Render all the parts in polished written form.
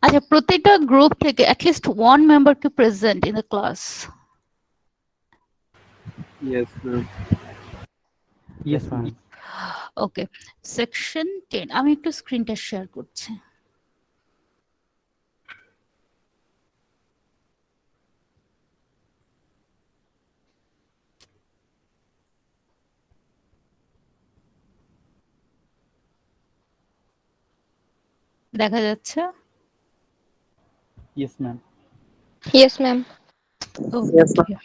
আচ্ছা, প্রত্যেকটা গ্রুপ থেকে অ্যাটলিস্ট ওয়ান মেম্বারকে present in the class. Yes, ma'am. Yes, ma'am. Okay, section 10 আমি একটু স্ক্রিনটা শেয়ার করছি। দেখা যাচ্ছে? Yes, ma'am. Yes, ma'am. Yes, ma'am.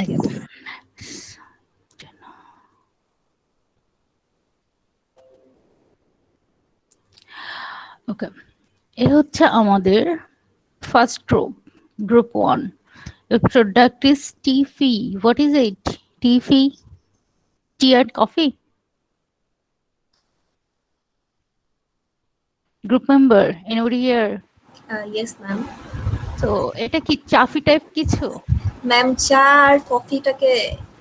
ওকে, ওকে, ওকে, এ হচ্ছে আমাদের first group, group 1. The product is tea fee. What is it? Tea fee? Tea and coffee? Group member, anybody here? Yes, ma'am. So এটা কি চাফি টাইপ কিছু? Ma'am চা আর কফিটাকে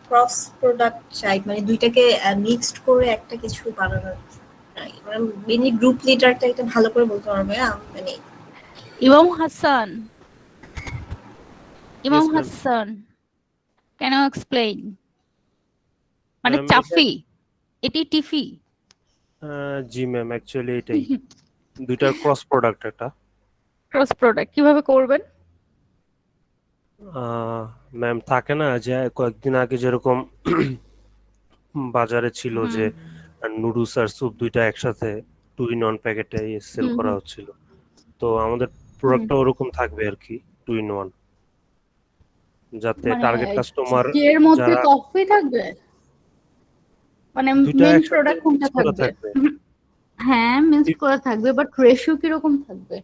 cross product চাই, মানে দুইটাকে mixed করে একটা কিছু বানানোর। মেনলি গ্রুপ লিডারটা এটা ভালো করে বলতে পারবে, মানে ইমাম হাসান, ইমাম Yes, ma'am. Hasan, can you explain? মানে Ma'am, চাফি, এটি টিফি? জি ম্যাম, অ্যাকচুয়ালি এটাই দুইটার ক্রস প্রোডাক্ট এটা। ক্রস প্রোডাক্ট কিভাবে করবেন? ম্যাম থাকে না যে কয়েকদিন আগে যেরকম বাজারে ছিল যে নুডলস আর স্যুপ দুইটা একসাথে 2 in 1 প্যাকেটে সেল করা হচ্ছিল, তো আমাদের প্রোডাক্টটা ওরকম থাকবে আর কি, 2 in 1, যাতে মানে টার্গেট কাস্টমার এর মধ্যে যারা কফি থাকবে, মানে দুইটা মেন একসাথে প্রোডাক্ট কোনটা মিক্স করা থাকবে? থাকবে, হ্যাঁ, মিক্স করা থাকবে, বাট রেশিও কিরকম থাকবে?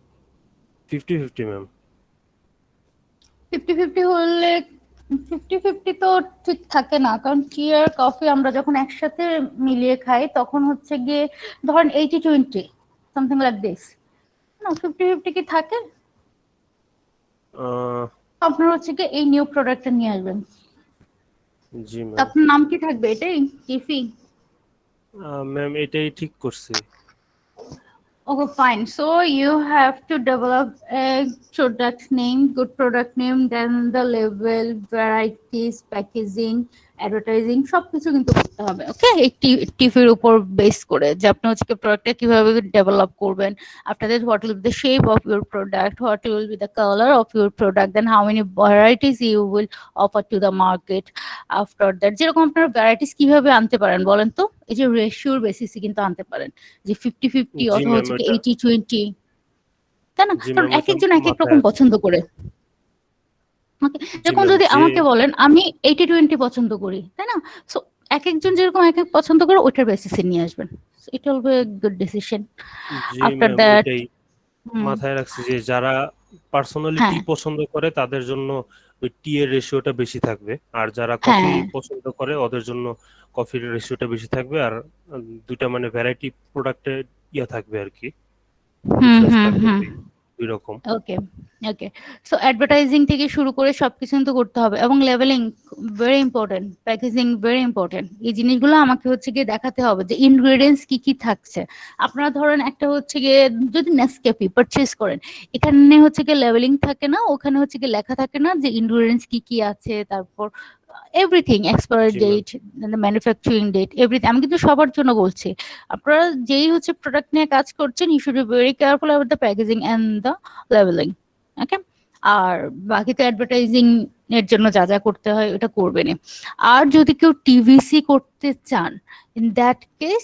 50-50 ম্যাম। 50-50 হলে 50-50 তো ঠিক থাকে না, কারণ টি আর কফি আমরা যখন একসাথে মিলিয়ে খাই তখন হচ্ছে গিয়ে ধরেন 80-20 সামথিং লাইক দিস না, 50-50 কি থাকে? আপনার হচ্ছে কি এই নিউ প্রোডাক্টটা নিয়ে আসবেন, জি ম্যাম। আপনার নাম কি থাকবে? এটাই টিফি? ম্যাম এটাই ঠিক করছি। Okay, fine. So you have to develop a product name, good product name, then the label, varieties, packaging, advertising, সবকিছু কিন্তু করতে হবে। ওকে, এই টিভির উপর বেস করে যে আপনি হচ্ছে প্রোডাক্টটা কিভাবে ডেভেলপ করবেন। After that, what will be the shape of your product, what will be the color of your product, then how many varieties you will offer to the market. After that, যেরকম আপনার varieties কিভাবে আনতে পারেন বলেন তো? এই যে রেশিওর বেসিসে কিন্তু আনতে পারেন, যে 50-50 জি অথবা ম্যাম, হচ্ছে ওটা 80-20, তাই না? জি কারণ ম্যাম, এক ওটা একজন এক এক মাথায় রকম আছে। পছন্দ করে। জি যেরকম ম্যাম, যদি যে আমাকে বলেন আমি 80-20 পছন্দ করি, তাই না? সো এক একজন যেরকম এক এক পছন্দ করে ওইটার বেসিসে নিয়ে আসবেন, it will be good decision. G after ma'am, that ওইটাই মাথায় রাখছি যে যারা পার্সোনালি টি হ্যাঁ পছন্দ করে তাদের জন্য ওই টি এর রেশিওটা বেশি থাকবে, আর যারা কফি হ্যাঁ পছন্দ করে ওদের জন্য কফির রেশিওটা বেশি থাকবে, আর দুইটা মানে ভ্যারাইটি প্রোডাক্টের ইয়া থাকবে আর কি, ডিফারেন্স থাকবে হুম। দুই রকম। ওকে, ওকে। সো অ্যাডভার্টাইজিং থেকে শুরু করে সবকিছু কিন্তু করতে হবে, এবং লেভেলিং very important, packaging very important. এই জিনিসগুলো আমাকে হচ্ছে গিয়ে দেখাতে হবে যে ইনগ্রেডিয়েন্টস কি কি থাকছে। আপনারা ধরেন একটা হচ্ছে গিয়ে যদি নেসক্যাফে পারচেজ করেন, এখানে হচ্ছে গিয়ে লেভেলিং থাকে না, ওখানে হচ্ছে গিয়ে লেখা থাকে না যে ইনগ্রেডিয়েন্টস কি কি আছে, তারপর এভরিথিং, এক্সপায়ারি জি ma'am. Date, manufacturing date, everything. আমি কিন্তু সবার জন্য বলছি, আপনারা যেই হচ্ছে প্রোডাক্ট নিয়ে কাজ করছেন, you should be very careful about the packaging and the লেভেলিং। ওকে, আর বাকি তো অ্যাডভার্টাইজিং এর জন্য যা যা করতে হয় ওটা করবেন। আর যদি কেউ টিভিসি করতে চান, in that case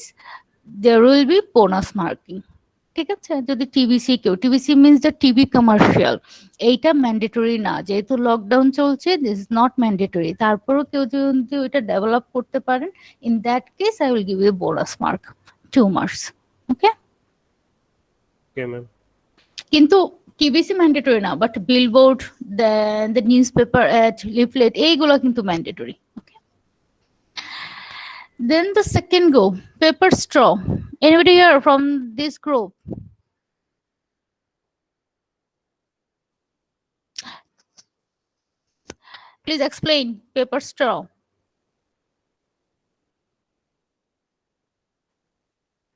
there will be bonus marking. ঠিক আছে, যদি টিভিসি কেউ, TVC means the TV commercial, এইটা ম্যান্ডেটরি না, যেহেতু লকডাউন চলছে, দিস ইজ নট ম্যান্ডেটরি। তারপরেও কেউ যদি ওইটা ডেভেলপ করতে পারেন, in that case I will give you bonus mark 2 marks. Okay, okay ma'am. কিন্তু টিভিসি ম্যান্ডেটরি না, but billboard, the news paper ad, leaflet, এইগুলো কিন্তু mandatory. Then the second go, paper straw. Anybody here from this group? Please explain paper straw.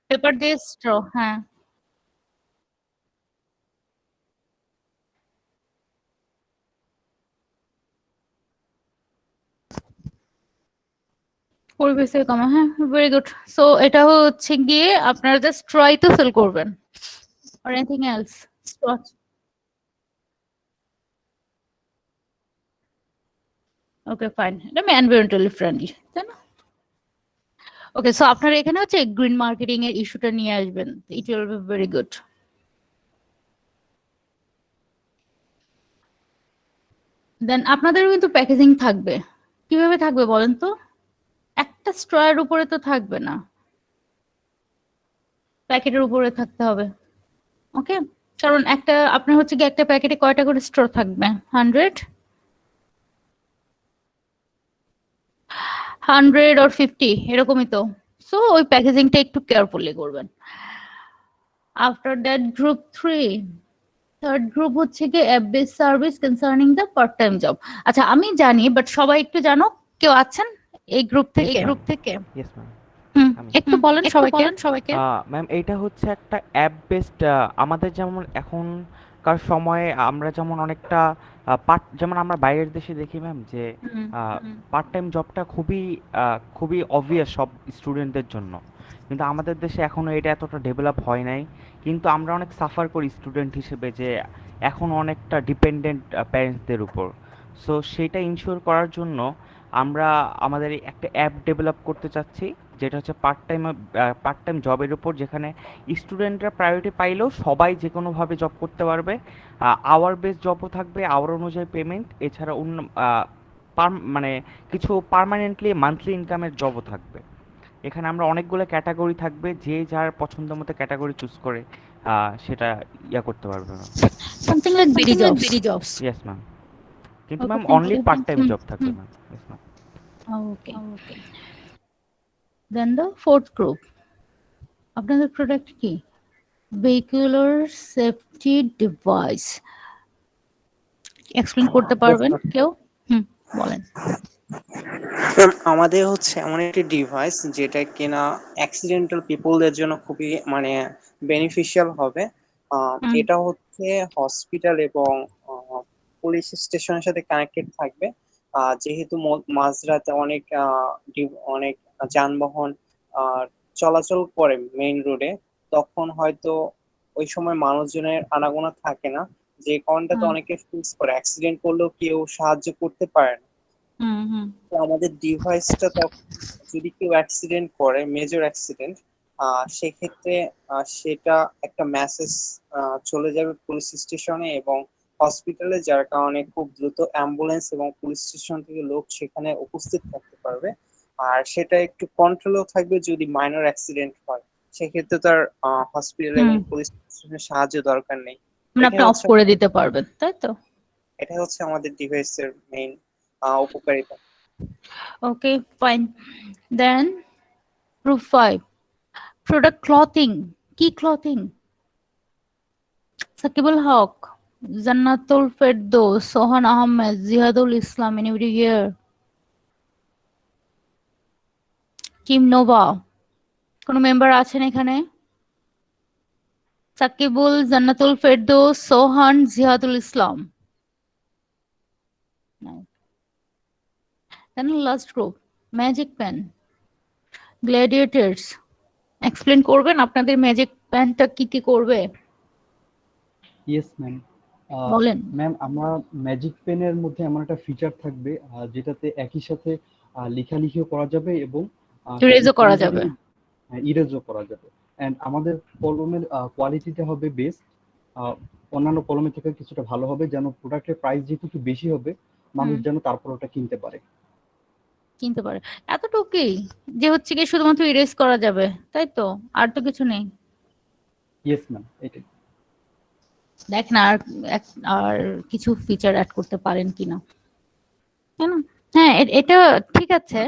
Paper দিয়ে straw, হ্যাঁ। পরিবেশ থেকে কমা, হ্যাঁ, very good. So এটা হচ্ছে গিয়ে আপনারা জাস্ট ট্রাই তো সেল করবেন, or anything else? Okay fine, এটা এনভায়রনমেন্টালি ফ্রেন্ডলি, তাই না? ওকে, সো আপনারা এখানে হচ্ছে গ্রিন মার্কেটিং এর ইস্যুটা নিয়ে আসবেন, it will be very good. Then আপনাদেরও কিন্তু প্যাকেজিং থাকবে। কিভাবে থাকবে বলেন তো? একটা স্ট্রয়ের উপরে তো থাকবে না, প্যাকেটের উপরে থাকতে হবে। ওকে, কারণ একটা আপনার হচ্ছে কি একটা প্যাকেটে কয়টা করে স্ট্র থাকবে? 100 or 50 এরকমই তো। সো ওই প্যাকেজিংটা একটু কেয়ারফুলি করবেন। After that group 3, third group হচ্ছে কি app base service concerning the part time job. আচ্ছা আমি জানি, বাট সবাই একটু জানো, কেউ আছেন এই গ্রুপ থেকে? Yes ma'am. একটু বলেন সবাইকে। ম্যাম এইটা হচ্ছে একটা অ্যাপ বেসড, আমাদের যেমন এখনকার সময়ে আমরা যেমন অনেকটা যেমন আমরা বাইরের দেশে দেখি ম্যাম যে পার্ট টাইম জবটা খুবই অবভিয়াস সব স্টুডেন্টদের জন্য, কিন্তু আমাদের দেশে এখনো এটা এতটা ডেভেলপ হয় নাই। কিন্তু আমরা অনেক সাফার করি স্টুডেন্ট হিসেবে যে এখন অনেকটা ডিপেন্ডেন্ট প্যারেন্টসদের উপর। সো সেটা ইনশিওর করার জন্য আমরা আমাদের একটা অ্যাপ ডেভেলপ করতে চাচ্ছি, যেটা হচ্ছে পার্ট টাইম জবের উপর, যেখানে স্টুডেন্টরা প্রায়োরিটি পাইলেও সবাই যে কোনোভাবে জব করতে পারবে। আওয়ার বেস জবও থাকবে, আওয়ার অনুযায়ী পেমেন্ট, এছাড়া অন্য মানে কিছু পার্মানেন্টলি মান্থলি ইনকামের জবও থাকবে। এখানে আমরা অনেকগুলো ক্যাটাগরি থাকবে, যে যার পছন্দ মতো ক্যাটাগরি চুজ করে সেটা করতে পারবে ma'am. Something like BD jobs. Yes ma'am, কিন্তু Okay, ma'am thank only you. Part time job থাকবে ma'am. Yes ma'am. Okay, then the fourth group, আপনাদের প্রোডাক্ট কি? Vehicular safety device. এক্সপ্লেন করতে পারবেন কেউ? বলেন। আমাদের হচ্ছে এমন একটি ডিভাইস যেটা কিনা অ্যাক্সিডেন্টাল পিপলদের জন্য খুবই মানে বেনিফিশিয়াল হবে। এটা হচ্ছে হসপিটাল এবং পুলিশ স্টেশনের সাথে কানেক্টেড থাকবে। যেহেতু মাঝরাতে অনেক যানবাহন চলাচল করে মেইন রোডে, তখন হয়তো ওই সময় মানুষজনের আনাগোনা থাকে না, যে কারণটাতে অনেকে ফেস করে, অ্যাক্সিডেন্ট করলেও কেউ সাহায্য করতে পারে না। তো আমাদের ডিভাইসটা তখন যদি কেউ অ্যাক্সিডেন্ট করে, মেজর অ্যাক্সিডেন্ট, সেক্ষেত্রে সেটা একটা মেসেজ চলে যাবে পুলিশ স্টেশনে এবং হসপিটালে, যার কারণে খুব দ্রুত অ্যাম্বুলেন্স এবং পুলিশ স্টেশন থেকে লোক সেখানে উপস্থিত থাকতে পারবে। আর সেটা একটু কন্ট্রোলেও থাকবে যদি মাইনর অ্যাক্সিডেন্ট হয়, সেক্ষেত্রে তার হসপিটাল এবং পুলিশ স্টেশনের সাহায্য দরকার নেই। মানে আপনি অফ করে দিতে পারবেন, তাই তো? এটা হচ্ছে আমাদের ডিভাইসের মেইন উপকারিতা। Okay fine, then group 5, product clothing. কি clothing? Sakibul Haque, Jannatul Ferdous, Sohan Ahmed, Jihadul Islam, anybody here? Team Nova, কোন মেম্বার আছেন এখানে? Sakibul, Jannatul Ferdous, Sohan, Jihadul Islam. Then last group, magic pen, gladiators. Explain করবেন আপনাদের ম্যাজিক পেনটা কি কি করবে? Yes ma'am. বলেন। ম্যাম, আমরা ম্যাজিক পেনের মধ্যে এমন একটা ফিচার থাকবে যেটাতে একই সাথে লেখালেখিও করা যাবে এবং ইরেজও করা যাবে। ইরেজও করা যাবে। এন্ড আমাদের কলমের কোয়ালিটিটা হবে বেস্ট, অন্যান্য কলমের থেকে কিছুটা ভালো হবে, যেন প্রোডাক্টের প্রাইস যেহেতু একটু বেশি হবে, মানুষ যেন তারপর ওটা কিনতে পারে। এতটুকুই যে হচ্ছে কি শুধুমাত্র ইরেজ করা যাবে, তাই তো? আর তো কিছু নেই। ইয়েস ম্যাম, এটাই। দেখেন আর কিছু ফিচার অ্যাড করতে পারেন কিনা, তাই না? হ্যাঁ, এটা ঠিক আছে,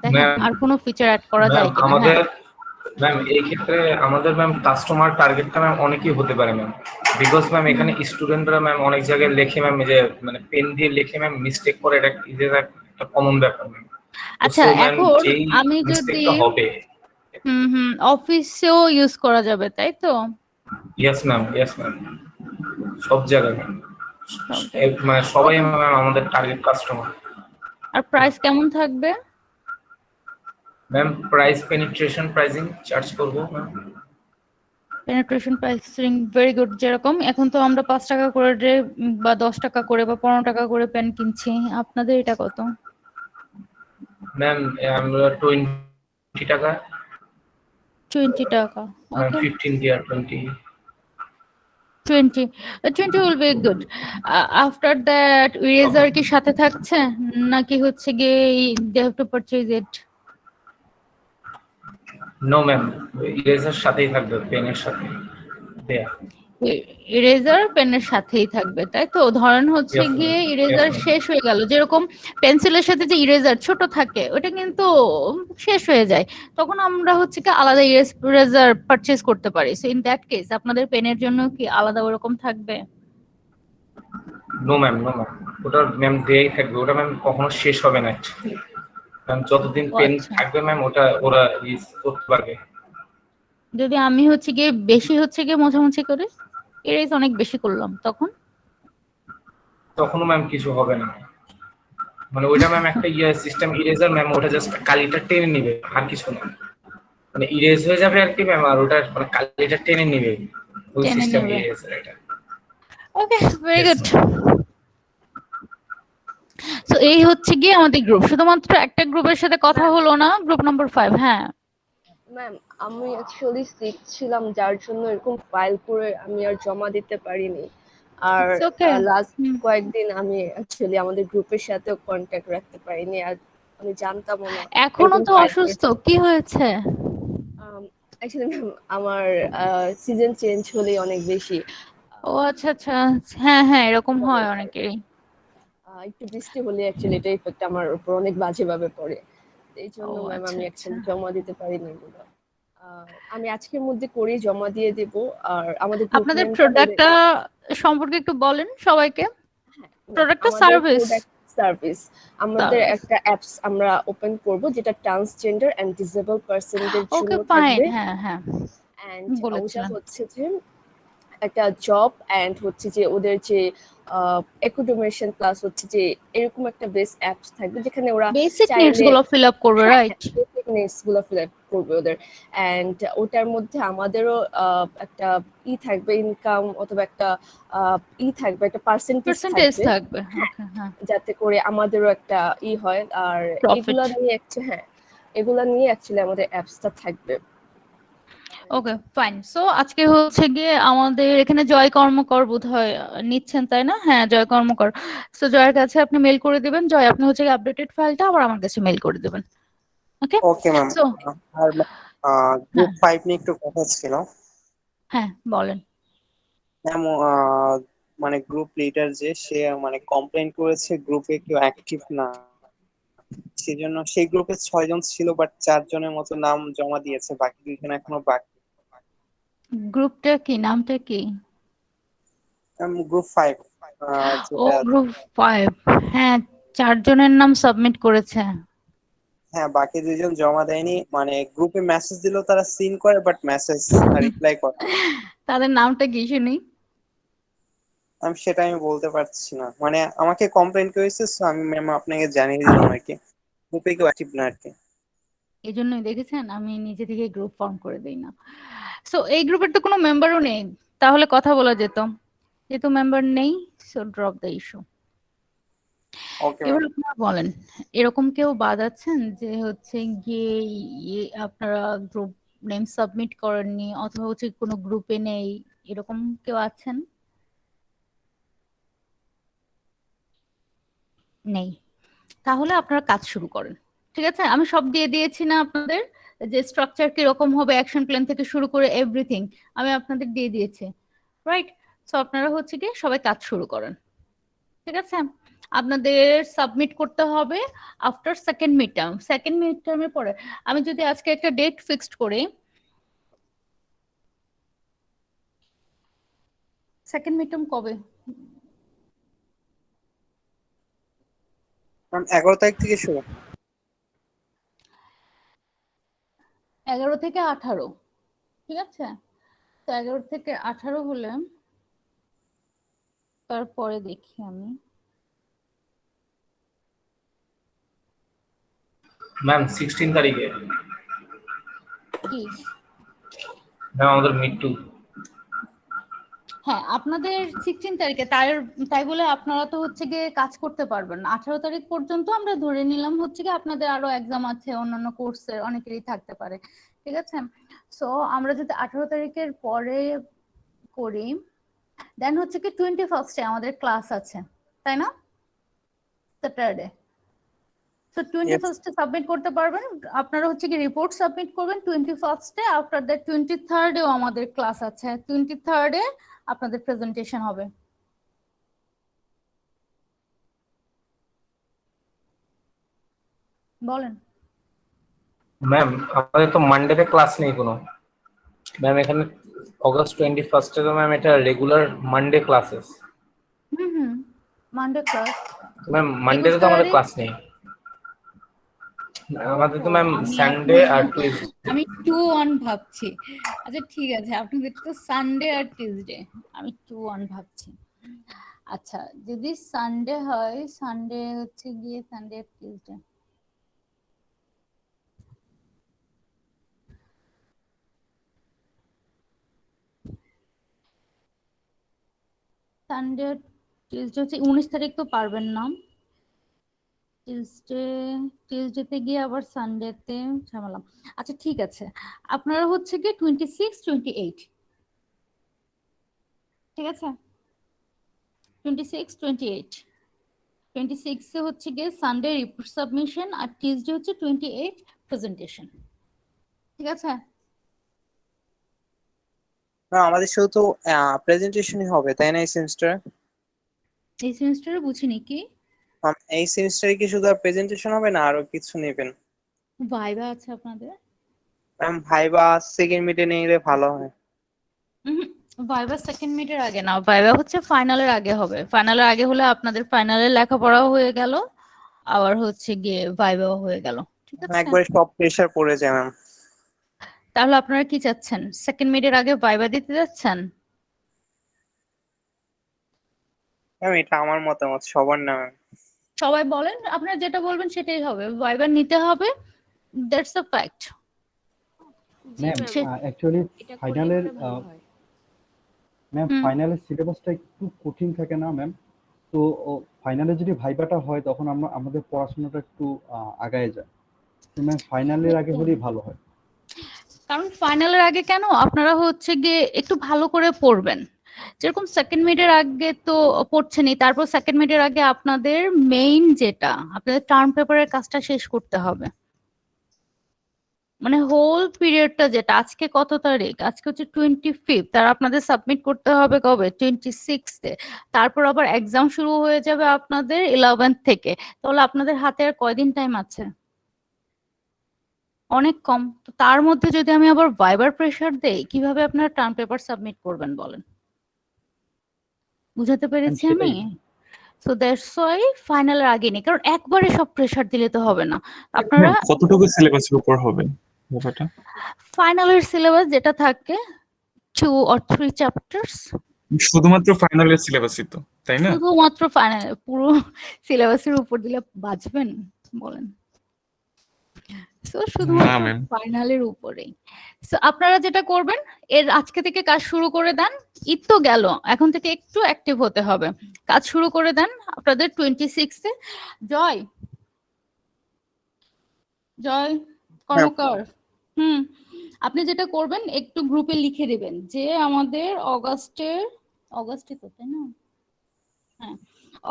দেখেন আর কোনো ফিচার অ্যাড করা যায় কিনা। আমাদের ম্যাম এই ক্ষেত্রে আমাদের ম্যাম কাস্টমার টার্গেটটা ম্যাম অনেকই হতে পারে ম্যাম, বিকজ ম্যাম এখানে স্টুডেন্টরা ম্যাম অনেক জায়গায় লেখে ম্যাম, যে মানে পেন দিয়ে লেখে ম্যাম, মিস্টেক করে, এটা একটা কমন ব্যাপার ম্যাম। আচ্ছা, এখন আমি যদি হবে অফিসেও ইউজ করা যাবে, তাই তো? ইয়েস ম্যাম, সব জায়গায় ম্যাম, মানে সবাই ম্যাম আমাদের টার্গেট কাস্টমার। আর প্রাইস কেমন থাকবে? Ma'am price penetration pricing charge করবো ma'am. Penetration pricing very good. যেরকম এখন তো আমরা 5 টাকা করে বা 10 টাকা করে বা 15 টাকা করে পেন কিনছি, আপনাদের এটা কত? ম্যাম আমরা 20 টাকা 20 টাকা। ওকে, 15 দিয়ে 20। 20 20 will be good. After that eraser কি সাথে থাকছে নাকি হচ্ছে গিয়ে they have to purchase it? No ma'am, eraser সাথেই থাকবে, পেনের সাথে দেয়া। ইরেজার পেনের সাথেই থাকবে, তাই তো? ধরেন হচ্ছে Yes, গিয়ে ma'am. Eraser Yes, ma'am. শেষ হয়ে গেল, যেরকম পেন্সিলের সাথে যে ইরেজার ছোট থাকে ওটা কিন্তু শেষ হয়ে যায়, তখন আমরা হচ্ছে কি আলাদা ইরেজার পারচেজ করতে পারি। সো ইন দ্যাট কেস আপনাদের পেনের জন্য কি আলাদা ওরকম থাকবে? নো ম্যাম, নো ম্যাম, ওটা ম্যাম দেয়াই থাকবে, ওটা ম্যাম কখনো শেষ হবে না actually। ম্যাম যতদিন ও পেন আচ্ছা, থাকবে ম্যাম ওটা ওরা ইউজ করতে পারবে। যদি আমি হচ্ছে গিয়ে বেশি হচ্ছে গিয়ে মোছামুছি করে ইরেজ অনেক বেশি করলাম তখন? তখনও ম্যাম কিছু হবে না, মানে ওইটা ম্যাম একটা সিস্টেম ইরেজার ম্যাম, ওটা জাস্ট কালিটা টেনে নিবে আর কিছু না, মানে ইরেজ হয়ে যাবে আর কি ম্যাম, আর ওটা মানে কালিটা টেনে নিবে, ওই টেনে সিস্টেম নেবে। ইরেজার এটা। Okay, very Yes, good. ma'am. So এই হচ্ছে গিয়ে আমাদের গ্রুপ, শুধুমাত্র একটা গ্রুপের সাথে কথা হলো না, গ্রুপ নাম্বার 5। হ্যাঁ, ম্যাম আমি অ্যাকচুয়ালি সিক ছিলাম, যার জন্য এরকম ফাইল করে আমি আর জমা দিতে পারিনি। আর ইটস ওকে। লাস্ট কয়েকদিন আমি অ্যাকচুয়ালি আমাদের গ্রুপের সাথেও কন্ট্যাক্ট রাখতে পারিনি, আর আমি জানতামও না এখনো এরকম তো ফাইল করে। অসুস্থ, কি হয়েছে? অ্যাকচুয়ালি ম্যাম আমার সিজন চেঞ্জ হলেই অনেক বেশি ও আচ্ছা আচ্ছা, হ্যাঁ হ্যাঁ, এরকম হয় অনেকেরই। একটু বৃষ্টি হলে অ্যাকচুয়ালি এটা ইফেক্ট আমার উপর অনেক বাজেভাবে পড়ে। এই ও জন্য ম্যাম আচ্ছা আমি আচ্ছা, অ্যাকচুয়ালি জমা দিতে পারিনি এগুলো। আমি আজকের মধ্যে করেই জমা দিয়ে দেব। আর আমাদের গ্রুপ আপনাদের নেম তাহলে প্রোডাক্টটা সম্পর্কে একটু বলেন সবাইকে। হ্যাঁ ম্যাম, প্রোডাক্টটা আমাদের সার্ভিস? প্রোডাক্ট সার্ভিস, আমাদের সার্ভিস, একটা অ্যাপস আমরা ওপেন করব যেটা ট্রান্সজেন্ডার এন্ড ডিসেবল পারসনদের ওকে জন্য ফাইন, থাকবে। হ্যাঁ হ্যাঁ, এন্ড ওটা বলেছিলেন। হচ্ছে যে একটা জব এন্ড হচ্ছে যে ওদের যে অ্যাকোমোডেশন প্লাস হচ্ছে যে এরকম একটা বেস অ্যাপস থাকবে যেখানে ওরা বেসিক নিডস চাইলে গুলো ফিল আপ করবে, হ্যাঁ হ্যাঁ রাইট? বেসিক নিডস গুলো ফিল আপ করবে ওদের। এন্ড ওটার মধ্যে আমাদেরও একটা থাকবে, ইনকাম অথবা একটা থাকবে, একটা পার্সেন্টেজ পার্সেন্টেজ থাকবে। থাকবে, হ্যাঁ, ওকে হ্যাঁ, যাতে করে আমাদেরও একটা হয়। আর প্রফিট। এগুলা নিয়ে হ্যাঁ, এগুলা নিয়ে অ্যাকচুয়ালি আমাদের অ্যাপসটা থাকবে। Okay fine. সো আজকে হচ্ছে গিয়ে আমাদের এখানে জয় কর্মকর বোধহয় নিচ্ছেন, তাই না? হ্যাঁ, জয় কর্মকর। সো জয়ের কাছে আপনি মেল করে দিবেন, জয় আপনি হচ্ছে আপডেটেড ফাইলটা আবার আমার কাছে মেল করে দিবেন। ওকে, ওকে ম্যাম। সো আর হ্যাঁ গ্রুপ 5 নিয়ে একটু কথা ছিল হ্যাঁ বলেন। ম্যাম। মানে গ্রুপ লিডার যে সে মানে কমপ্লেইন করেছে গ্রুপে কেউ অ্যাক্টিভ না, সেজন্য সেই গ্রুপে 6 জন ছিল বাট 4 জনের মতো নাম জমা দিয়েছে, বাকি 2 জন এখনো বাকি। গ্রুপটা কি, নামটা কি? গ্রুপ 5 ও যেটা, গ্রুপ 5, হ্যাঁ 4 জনের নাম সাবমিট করেছে। হ্যাঁ বাকি 2 জন জমা দেয়নি, মানে গ্রুপে মেসেজ দিলেও তারা সিন করে বাট মেসেজ রিপ্লাই করে না। তাদের নামটা কি শুনি? সেটা আমি বলতে পারছি না, মানে আমাকে কমপ্লেইন করেছে, so আমি ম্যাম আপনাকে জানিয়ে দিলাম আর কি, গ্রুপে কেউ অ্যাক্টিভ না আর কি। এই জন্যই দেখেছেন আমি নিজে থেকে গ্রুপ ফর্ম করে দিই না। সো এই গ্রুপের তো কোনো মেম্বারও নেই, তাহলে কথা বলা যেত, যেহেতু মেম্বার নেই। So drop the issue. Okay ma'am. এবার আপনারা বলেন, এরকম কেউ বাদ আছেন যে হচ্ছে গিয়ে আপনারা গ্রুপ নেম সাবমিট করেননি অথবা হচ্ছে কোনো গ্রুপে নেই, এরকম কেউ আছেন? নেই? তাহলে আপনারা কাজ শুরু করেন। ঠিক আছে, আমি সব দিয়ে দিয়েছি না আপনাদের, যে স্ট্রাকচার কিরকম হবে, অ্যাকশন প্ল্যান থেকে শুরু করে এভরিথিং আমি আপনাদের দিয়ে দিয়েছি, রাইট? সো আপনারা হচ্ছে কি সবাই কাজ শুরু করেন। ঠিক আছে, আপনাদের সাবমিট করতে হবে after second mid term. Second mid টার্মের পরে আমি যদি আজকে একটা ডেট ফিক্সড করি, সেকেন্ড মিড টার্ম কবে? ম্যাম 11 তারিখ থেকে শুরু। 11 থেকে 18, ঠিক আছে? তো 11 থেকে 18 হলে তারপরে দেখি আমি, ম্যাম 16 তারিখে কি ম্যাম আমাদের মিড টু। হ্যাঁ, আপনাদের 16 তারিখে তাই বলে আপনারা তো হচ্ছে গিয়ে কাজ করতে পারবেন না। 18 তারিখ পর্যন্ত আমরা ধরে নিলাম হচ্ছে গিয়ে আপনাদের আরো এক্সাম আছে, অন্যান্য কোর্সের অনেকেরই থাকতে পারে, ঠিক আছে? সো আমরা যদি 18 তারিখের পরে করি, দেন হচ্ছে কি 21 আমাদের ক্লাস আছে, তাই না? স্যাটারডে। সো 21 সাবমিট করতে পারবেন আপনারা, হচ্ছে কি রিপোর্ট সাবমিট করবেন 21 আফটার দ্যাট 23 আমাদের ক্লাস আছে, 23 আপনাদের প্রেজেন্টেশন হবে। বলেন। ম্যাম আমাদের তো মানডেতে ক্লাস নেই কোনো ম্যাম, এখানে অগস্ট 21 তো ম্যাম এটা রেগুলার মানডে ক্লাসেস। হুম, মানডে ক্লাস। ম্যাম মানডেতে তো আমাদের ক্লাস নেই, আমাদের তো ম্যাম সানডে আর টুইসডে। আমি 2-1 ভাবছি। আচ্ছা ঠিক আছে, আপনাদের তো সানডে আর টিউসডে, আমি 2-1 ভাবছি। আচ্ছা যদি সানডে হয়, সানডে হচ্ছে গিয়ে সানডে আর টিউসডে, সানডে টিউসডে হচ্ছে 19 তারিখ তো পারবেন না, টিউসডেতে গিয়ে আবার সানডেতে ঝামেলা। আচ্ছা ঠিক আছে, আপনারা হচ্ছে গিয়ে 26, 28, ঠিক আছে? 26, 28, 26 হচ্ছে গিয়ে সানডে রিপোর্ট সাবমিশন, আর টিউসডে হচ্ছে 28 প্রেজেন্টেশন, ঠিক আছে? না, আমাদের শুধু তো প্রেজেন্টেশনই হবে, তাই না এই সেমিস্টারে? এই সেমিস্টারে বুঝিনি কি এই সেমিস্টারে কি শুধু প্রেজেন্টেশন হবে না আরো কিছু নেবেন? ভাইবা আছে আপনাদের? ম্যাম ভাইবা সেকেন্ড মিটে নিলে ভালো হয়। ভাইবা সেকেন্ড মিটের আগে না, ভাইবা হচ্ছে ফাইনালের আগে হবে। ফাইনালের আগে হলে আপনাদের ফাইনালের লেখাপড়াও হয়ে গেল, আবার হচ্ছে গিয়ে ভাইবাও হয়ে গেল, ঠিক আছে? একবারে সব প্রেশার পড়ে যায় ম্যাম। তাহলে আপনারা কি চাচ্ছেন, সেকেন্ড মিটের আগে ভাইবা দিতে যাচ্ছেন? ম্যাম এটা আমার মতামত, সবার না ম্যাম। সবাই বলেন, আপনারা যেটা বলবেন সেটাই হবে, ভাইবা নিতে হবে, that's a fact. Ma'am actually ফাইনালের ফাইনালের সিলেবাসটা একটু কঠিন থাকে না ম্যাম? তো ফাইনালে যদি ভাইবাটা হয় তখন আমাদের পড়াশোনাটা একটু আগায় যায়। তো ম্যাম ফাইনালের আগে হলেই ভালো হয়। কারণ ফাইনালের আগে কেন, আপনারা হচ্ছে গিয়ে একটু ভালো করে পড়বেন। যেরকম সেকেন্ড মিডের আগে তো পড়ছেনই, তারপর সেকেন্ড মিডের আগে আপনাদের মেইন যেটা, আপনাদের টার্ম পেপারের কাজটা শেষ করতে হবে। মানে হোল পিরিয়ডটা যেটা, আজকে কত তারিখ, আজকে হচ্ছে 25, তার আপনাদের সাবমিট করতে হবে কবে, 26 তারপর আবার এক্সাম শুরু হয়ে যাবে আপনাদের 11 থেকে। তাহলে আপনাদের হাতে আর কয়দিন টাইম আছে? অনেক কম। তো তার মধ্যে যদি আমি আবার ভাইবার প্রেসার দেই, কিভাবে আপনারা টার্ম পেপার সাবমিট করবেন বলেন? বুঝাতে পেরেছি আমি? সো দ্যাটস ওয়াই ফাইনালের আগে নেই, কারণ একবারে সব প্রেসার দিলে তো হবে না। আপনারা কতটুকু সিলেবাসের উপর হবে ব্যাপারটা? ফাইনালের সিলেবাস যেটা থাকে 2 or 3 চ্যাপ্টার্স। শুধুমাত্র ফাইনালের সিলেবাসই তো, তাই না? শুধুমাত্র ফাইনাল, পুরো সিলেবাসের উপর দিলে বাঁচবেন বলেন? সো শুধুমাত্র ফাইনালের উপরেই। সো আপনারা যেটা করবেন, এর আজকে থেকে কাজ শুরু করে দেন। ঈদ তো গেল, এখন থেকে একটু অ্যাক্টিভ হতে হবে, কাজ শুরু করে দেন আপনাদের 26 জয় কর্মকার। আপনি যেটা করবেন, একটু গ্রুপে লিখে দেবেন যে আমাদের অগাস্টে তো, তাই না? হ্যাঁ,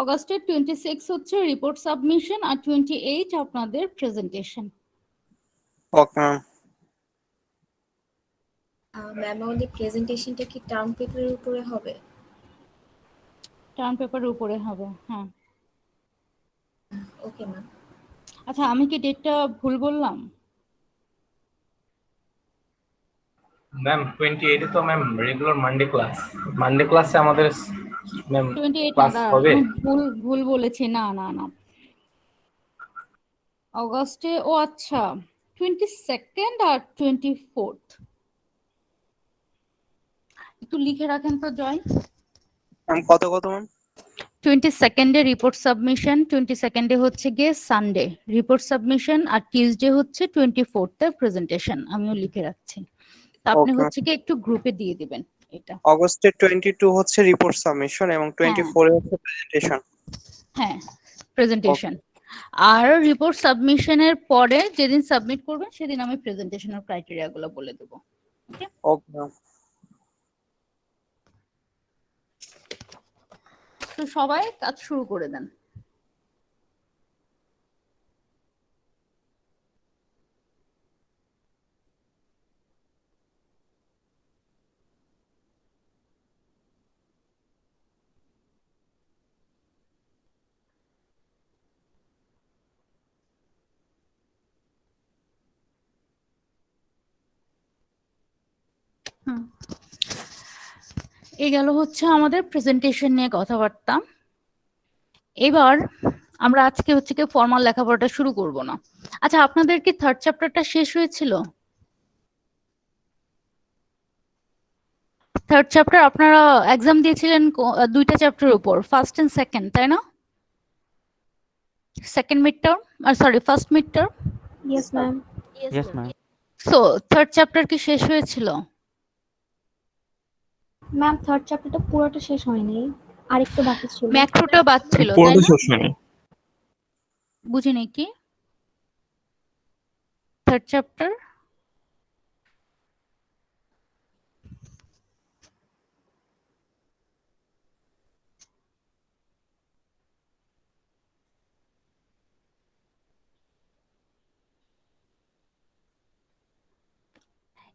অগাস্টের 26 হচ্ছে রিপোর্ট সাবমিশন, আর 28 আপনাদের প্রেজেন্টেশন। Okay ma'am. ম্যাম আমাদের প্রেজেন্টেশনটা কি টার্ম পেপারের উপরে হবে? টার্ম পেপারের উপরে হবে, হ্যাঁ। Okay ma'am. আচ্ছা আমি কি ডেটটা ভুল বললাম? ম্যাম 28 তো ম্যাম রেগুলার মানডে ক্লাসে আমাদের ম্যাম 28 ক্লাস হবে। ভুল বলেছি, না অগাস্টে, ও আচ্ছা 22 আর 24। একটু লিখে রাখেন তো জয়। কত ম্যাম? 22 রিপোর্ট সাবমিশন, 22 হচ্ছে গিয়ে সানডে রিপোর্ট সাবমিশন, আর টিউসডে হচ্ছে 24 প্রেজেন্টেশন। আমিও লিখে রাখছি, তো আপনি ওকে, হচ্ছে কি একটু গ্রুপে দিয়ে দিবেন এটা। অগস্টের 22 হচ্ছে রিপোর্ট সাবমিশন এবং 24 হচ্ছে প্রেজেন্টেশন। হ্যাঁ, প্রেজেন্টেশন। আর রিপোর্ট সাবমিশনের পরে যেদিন সাবমিট করবেন সেদিন আমি প্রেজেন্টেশনের ক্রাইটেরিয়া গুলো বলে দেবো। ওকে, তো সবাই কাজ শুরু করে দেন। এই গেল হচ্ছে আমাদের প্রেজেন্টেশন নিয়ে কথাবার্তা। এবার আমরা আজকে হচ্ছে কি ফর্মাল লেখাপড়াটা শুরু করব না। আচ্ছা, আপনাদের কি থার্ড চ্যাপ্টারটা শেষ হয়েছিল? থার্ড চ্যাপ্টার আপনারা এক্সাম দিয়েছিলেন দুইটা চ্যাপ্টারের উপর, ফার্স্ট এন্ড সেকেন্ড, তাই না? সেকেন্ড মিড টার্ম, আর sorry first mid term. Yes ma'am. Yes ma'am. So third chapter কি শেষ হয়েছিল? ম্যাম থার্ড চ্যাপ্টারটা পুরোটা শেষ হয়নি, আরেকটু বাকি ছিল। ম্যাক্রোটা বাদ ছিল, তাই পুরোটা না? শেষ হয়নি। বুঝিনি কি থার্ড চ্যাপ্টার?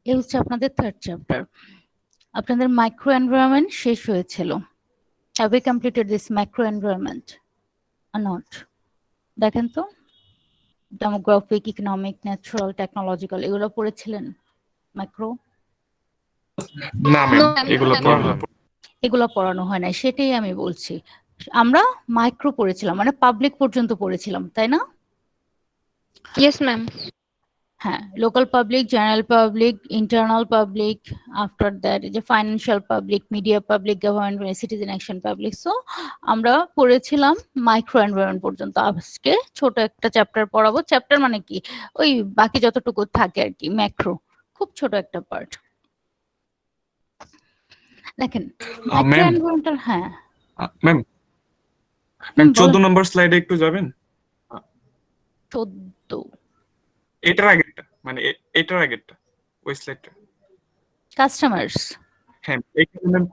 এই হচ্ছে আপনাদের থার্ড চ্যাপ্টার। আপনাদের মাইক্রো এনভায়রনমেন্ট শেষ হয়েছিল। Have we completed this macro environment or not? দেখেন তো, ডেমোগ্রাফিক, ইকোনমিক, ন্যাচারাল, টেকনোলজিক্যাল এগুলো পড়েছিলেন ম্যাক্রো? না ম্যাম, এগুলো পড়ানো এগুলো পড়ানো হয় না, সেটাই আমি বলছি। আমরা মাইক্রো পড়েছিলাম, মানে পাবলিক পর্যন্ত পড়েছিলাম, তাই না? Yes ma'am. হ্যাঁ, local public, general public, internal public, after that যে financial public, media public, government, citizen action public. So আমরা পড়েছিলাম মাইক্রো এনভায়রনমেন্ট পর্যন্ত। আজকে ছোট একটা চ্যাপ্টার পড়াবো। চ্যাপ্টার মানে কি, ওই বাকি যতটুকু থাকে আর কি, ম্যাক্রো খুব ছোট একটা পার্ট। দেখেন মাইক্রো ম্যাম, এনভায়রনমেন্টাল। হ্যাঁ ম্যাম, ম্যাম 14 নম্বর স্লাইডে একটু যাবেন। 14 এটার আগেরটা, মানে এটার আগেরটা, ওই স্লাইডটা। কাস্টমার্স। হ্যাঁ, এখানে ম্যাম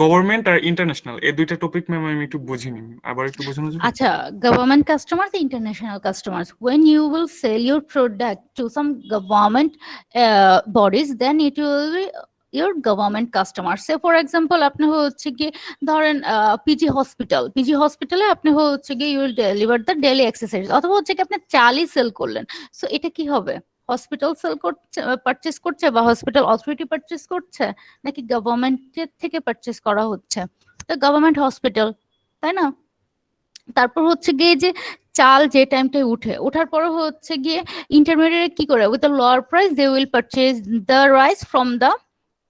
গভর্নমেন্ট আর ইন্টারন্যাশনাল এই দুইটা টপিক ম্যাম আমি একটু বুঝিনি, আবার একটু বোঝানো যাবে? আচ্ছা, government customers, international customers. When you will sell your product to some government bodies, then it will be your government customers. Say for example, আপনি হচ্ছে কি ধরেন পিজি হসপিটালে আপনি হচ্ছে কি you will deliver the daily accessories, অথবা হচ্ছে কি আপনি চালই সেল করলেন। সো এটা কি হবে? হসপিটাল সেল করছে, পারচেজ করছে, বা হসপিটাল অথরিটি পারচেজ করছে, নাকি গভর্নমেন্টের থেকে পারচেজ করা হচ্ছে? তো গভর্নমেন্ট হসপিটাল, তাই না? তারপর হচ্ছে গিয়ে যে চাল যে টাইমটায় ওঠার পর হচ্ছে গিয়ে ইন্টারমিডিয়েট কি করে, with the lower price they will purchase the rice from the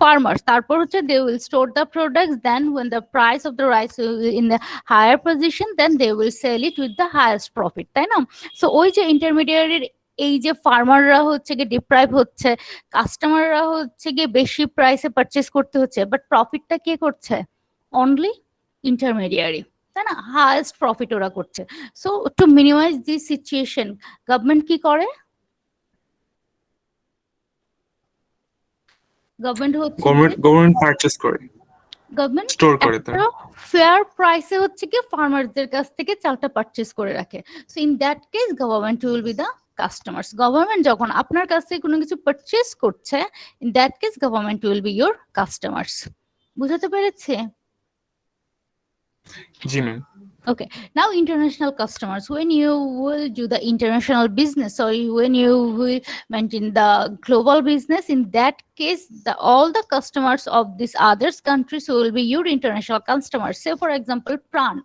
farmers. তারপর হচ্ছে they will store the products, then when the price of the rice is in the higher position, then they will sell it with the highest profit, তাই না? So ওই যে ইন্টারমিডিয়েটের এই যে ফার্মাররা হচ্ছে গিয়ে ডিপ্রাইভ হচ্ছে, কাস্টমাররা হচ্ছে গিয়ে বেশি প্রাইসে পারচেজ করতে হচ্ছে, বাট প্রফিটটা কে করছে? অনলি ইন্টারমিডিয়ারি, তাই না? হাইয়েস্ট প্রফিট ওরা করছে। So to minimize this situation government কি করে? গভর্নমেন্ট পারচেজ করে, গভর্নমেন্ট স্টোর করে, তাই একটা ফেয়ার প্রাইসে হচ্ছে কি ফার্মারদের কাছ থেকে চালটা পারচেজ করে রাখে। So in that case government will be the customers. Government যখন আপনার কাছ থেকে কোনো কিছু পারচেজ করছে, in that case government will be your customers. বুঝাতে পেরেছি? জি ma'am. Okay, now international customers. When you will do the international business, or when you will maintain the global business, in that case, all the customers of these other countries will be your international customers. Say for example, Pran,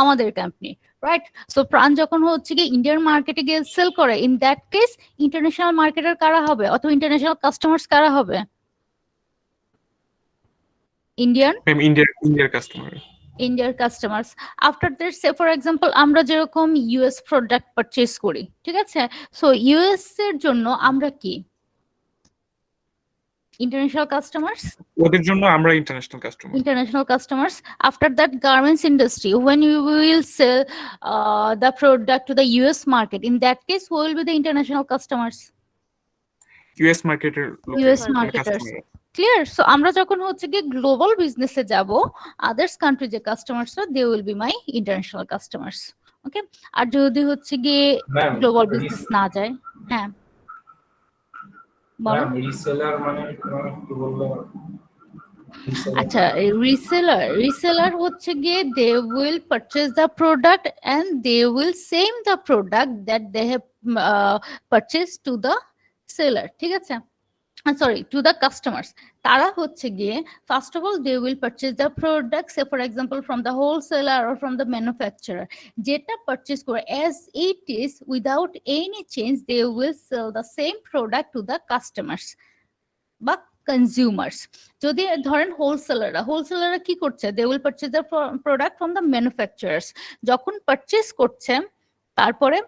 আমাদের company, right? So Pran যখন হচ্ছে কি Indian মার্কেটে গিয়ে sell করে, in that case, international marketer কারা হবে, অথবা international customers কারা হবে? ইন্ডিয়ান ম্যাম ইন্ডিয়ার কাস্টমার। ইন্ডিয়ার customers after that say for example আমরা যেরকম ইউএস প্রোডাক্ট পারচেজ করি, ঠিক আছে? সো ইউএস এর জন্য আমরা কি international customers, ওদের জন্য আমরা international customer. international customers. After that, garments industry, when you will sell the product to the US market, in that case who will be the international customers? US মার্কেটের US marketers. Clear? So আমরা যখন হচ্ছে কি global বিজনেসে যাব, others country যে কাস্টমার্সরা they will be my international customers. Okay, আর যদি হচ্ছে গিয়ে গ্লোবাল বিজনেস না যায়, হ্যাঁ বলো। রিসেলার মানে কি বলবো? আচ্ছা, রিসেলার হচ্ছে গিয়ে they will purchase the product and they will same the product that they have purchase to the seller, ঠিক আছে? Sorry, to the customers. তারা হচ্ছে গিয়ে first of all they will purchase the product say for example from the wholesaler or from the manufacturer, যেটা purchase করে as it is without any change they will sell the same product to the customers বা consumers. যদি ধরেন হোলসেলাররা কি করছে, they will purchase the product from the manufacturers. যখন purchase করছে তারপরে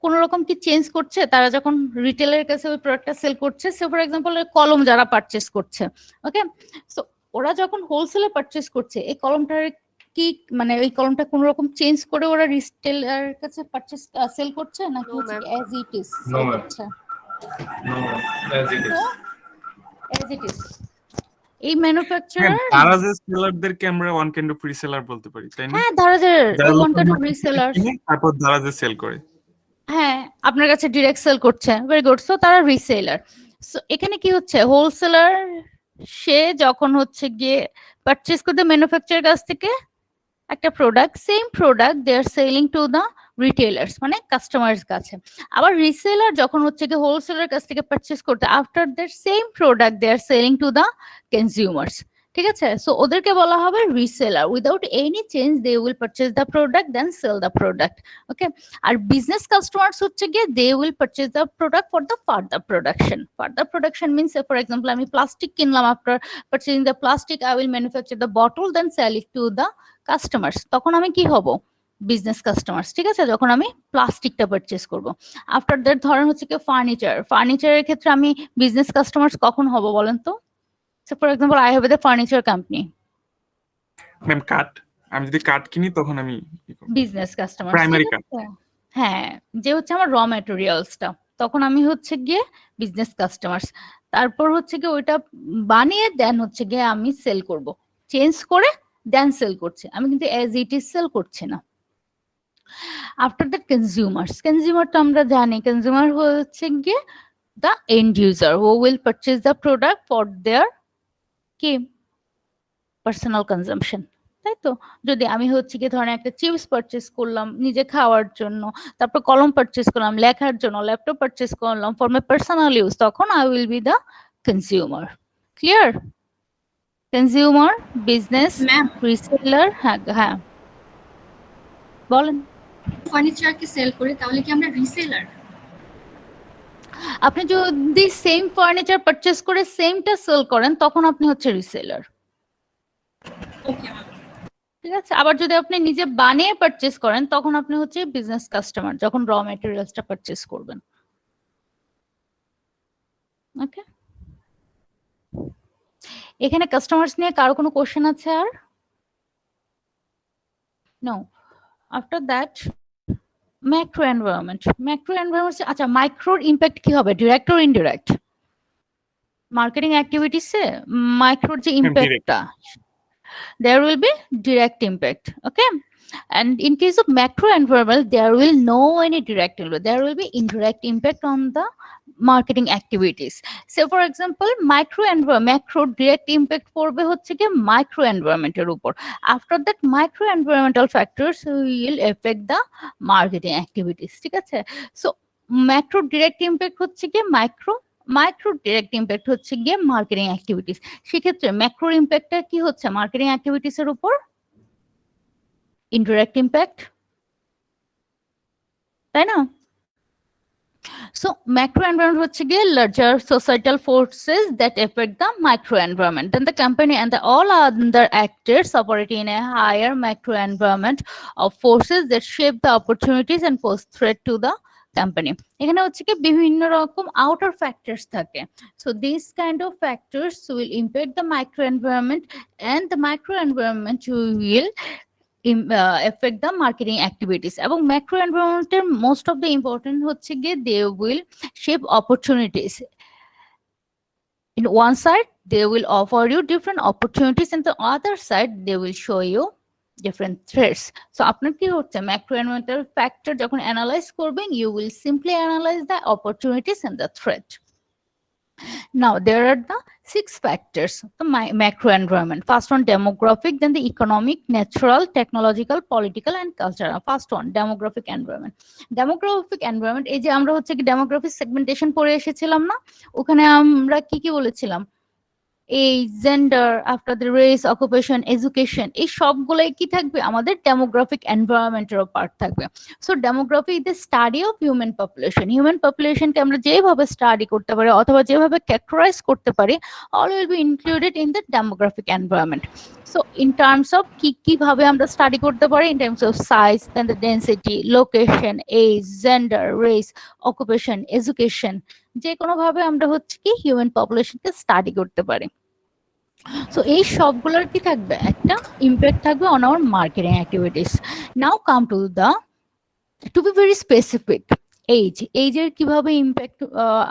কোন রকম কি চেঞ্জ করছে, তারা যখন রিটেলের কাছে ওই প্রোডাক্টটা সেল করছে, সে ফর এক্সাম্পল কলম যারা পারচেজ করছে, ওকে, সো ওরা যখন হোলসেলে পারচেজ করছে এই কলমটার কি মানে এই কলমটা কোন রকম চেঞ্জ করে ওরা রিটেলার কাছে পারচেজ সেল করছে নাকি হচ্ছে অ্যাজ ইট ইজ সেল করছে? as it is এই ম্যানুফ্যাকচারার দারাজের সেলারদেরকে আমরা ওয়ান কাইন্ড অফ রিসেলার বলতে পারি, তাই না? হ্যাঁ, দারাজের ওয়ান কাইন্ড অফ রিসেলার, তারপর দারাজে সেল করে। হ্যাঁ, আপনার কাছে ডিরেক্ট সেল করছে, ভেরি গুড। সো তারা রিসেলার। সো এখানে কি হচ্ছে, হোলসেলার সে যখন হচ্ছে গিয়ে পারচেজ করতে ম্যানুফ্যাকচারার কাছ থেকে একটা product, same product they are selling to the retailers মানে কাস্টমার্স কাছে। আবার রিসেলার যখন হচ্ছে কি হোলসেলার কাছ থেকে পারচেজ করতে after that same product they are selling to the consumers, ঠিক আছে? সো ওদেরকে বলা হবে reseller. Without any change they will purchase the product then sell the product, okay. আর বিজনেস কাস্টমার্স হচ্ছে গিয়ে they will purchase the product for the further production means for example আমি plastic কিনলাম, after purchasing the plastic I will manufacture the bottle then sell it to the customers. তখন আমি কি হব, business customers, ঠিক আছে? যখন আমি প্লাস্টিকটা পারচেজ করব। আফটার দ্যাট ধরেন হচ্ছে কি ফার্নিচারের ক্ষেত্রে আমি বিজনেস কাস্টমার্স কখন হব বলেন তো? So for example I have a furniture company, ma'am cut, আমি যদি কাট কিনি তখন আমি বিজনেস কাস্টমার, প্রাইমারি কাট। হ্যাঁ, যে হচ্ছে আমার র ম্যাটেরিয়ালসটা, তখন আমি হচ্ছে গিয়ে বিজনেস কাস্টমার্স। তারপর হচ্ছে গিয়ে ওইটা বানিয়ে দেন হচ্ছে গিয়ে আমি সেল করব, চেঞ্জ করে দেন সেল করছে, আমি কিন্তু অ্যাজ ইট ইজ সেল করছি না। আফটার দ্যাট কনজিউমার তো আমরা জানি, কনজিউমার হচ্ছে গিয়ে the end user who will purchase the product for their কি পার্সোনাল কনজাম্পশন, তাই তো? যদি আমি হচ্ছে কি ধরেন একটা চিপস পারচেজ করলাম নিজে খাওয়ার জন্য, তারপর কলম পারচেজ করলাম লেখার জন্য, ল্যাপটপ পারচেজ করলাম ফর মাই পার্সোনাল ইউজ, তখন I will be the consumer. Clear? Consumer, business, reseller. হ্যাঁ হ্যাঁ বলেন। ফার্নিচারকে সেল করে তাহলে কি আমরা রিসেলার? আপনি যদি সেম ফার্নিচার পারচেজ করে সেমটা সেল করেন তখন আপনি হচ্ছে রিসেলার, ঠিক আছে? আবার যদি আপনি নিজে বানিয়ে পারচেজ করেন তখন আপনি হচ্ছে বিজনেস কাস্টমার, যখন র ম্যাটেরিয়ালসটা পারচেজ করবেন, ওকে। এখানে কাস্টমার্স নিয়ে কারো কোনো কোশ্চেন আছে আর? No. After that macro environment. আচ্ছা, মাইক্রোর ইম্প্যাক্ট কি হবে, ডিরেক্ট অর ইনডিরেক্ট? মার্কেটিং অ্যাক্টিভিটিসে মাইক্রোর যে ইম্প্যাক্টটা, there will be direct impact, okay, and in case of macro environment there will no any direct impact, there will be indirect impact on the marketing activities. So for example macro direct impact পড়বে হচ্ছে কি micro environment এর উপর, after that micro environmental factors will affect the marketing activities, ঠিক আছে? So macro direct impact হচ্ছে কি micro direct impact হচ্ছে গিয়ে মার্কেটিং অ্যাক্টিভিটিস। সেক্ষেত্রে ম্যাক্রোর ইম্প্যাক্টটা কি হচ্ছে মার্কেটিং অ্যাক্টিভিটিস এর উপর? ইনডিরেক্ট ইম্প্যাক্ট, তাই না? So macro environment হচ্ছে গিয়ে larger societal forces that affect the micro environment. Then the company and the all other actors operate in a higher macro environment of forces that shape the opportunities and pose threat to the company. এখানে হচ্ছে কি বিভিন্ন রকম outer factors থাকে. So these kind of factors will impact the micro environment, and the micro environment will affect the marketing activities. এবং macro environment এর most of the important হচ্ছে গিয়ে they will shape opportunities. In one side they will offer you different opportunities, and the other side they will show you different threats. So আপনার কি হচ্ছে macro environmental factor যখন analyze করবেন, you will simply analyze the opportunities and the threat. Now there are the 6 factors of the macro environment. First one, demographic, then the economic, natural, technological, political and cultural. First one, demographic environment. Demographic environment, এই যে আমরা হচ্ছে কি demographic segmentation পড়ে এসেছিলাম না, ওখানে আমরা কি কি বলেছিলাম, age, gender, after the race, occupation, education, এই সবগুলাই কি থাকবে আমাদের demographic environment এর পার্ট থাকবে। So demography is the study of human population. Human পপুলেশনকে আমরা যেভাবে স্টাডি করতে পারি অথবা যেভাবে ক্যারেক্টারাইজ করতে পারি, all will be included in the demographic environment. So in terms of কিভাবে আমরা স্টাডি করতে পারি, in terms of size, then the density, location, age, gender, race, occupation, education, যে কোনো ভাবে আমরা হচ্ছে কি হিউম্যান পপুলেশনকে স্টাডি করতে পারি। সো এই সবগুলোর কি থাকবে, একটা ইমপ্যাক্ট থাকবে on our marketing activities. Now come to be very specific, এইজের কিভাবে ইমপ্যাক্ট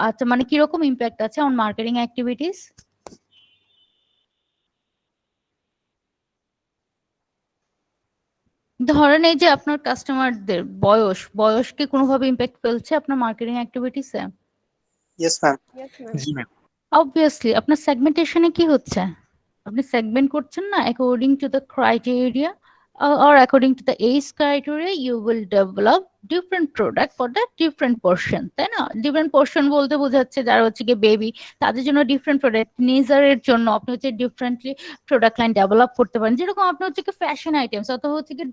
আছে, মানে কিরকম ইমপ্যাক্ট আছে অন মার্কেটিং অ্যাক্টিভিটিস। ধরেন এই যে আপনার কাস্টমারদের বয়স কি কোনোভাবে ইমপ্যাক্ট ফেলছে আপনার মার্কেটিং অ্যাক্টিভিটিসে? Yes ma'am. জি ম্যাম। অবভিয়াসলি আপনার সেগমেন্টেশনে কি হচ্ছে, আপনি সেগমেন্ট করছেন না according to the criteria or according to the age criteria you will develop different product for the different portion, তাই না? ডিফারেন্ট পোর্শন বলতে বোঝাচ্ছে যারা হচ্ছে কি বেবি, তাদের জন্য ডিফারেন্ট প্রোডাক্ট, টিনেজারের জন্য আপনি হচ্ছে ডিফারেন্টলি প্রোডাক্ট লাইন ডেভেলপ করতে পারেন। যেরকম আপনি হচ্ছে কি ফ্যাশন আইটেমস অথবা হচ্ছে কি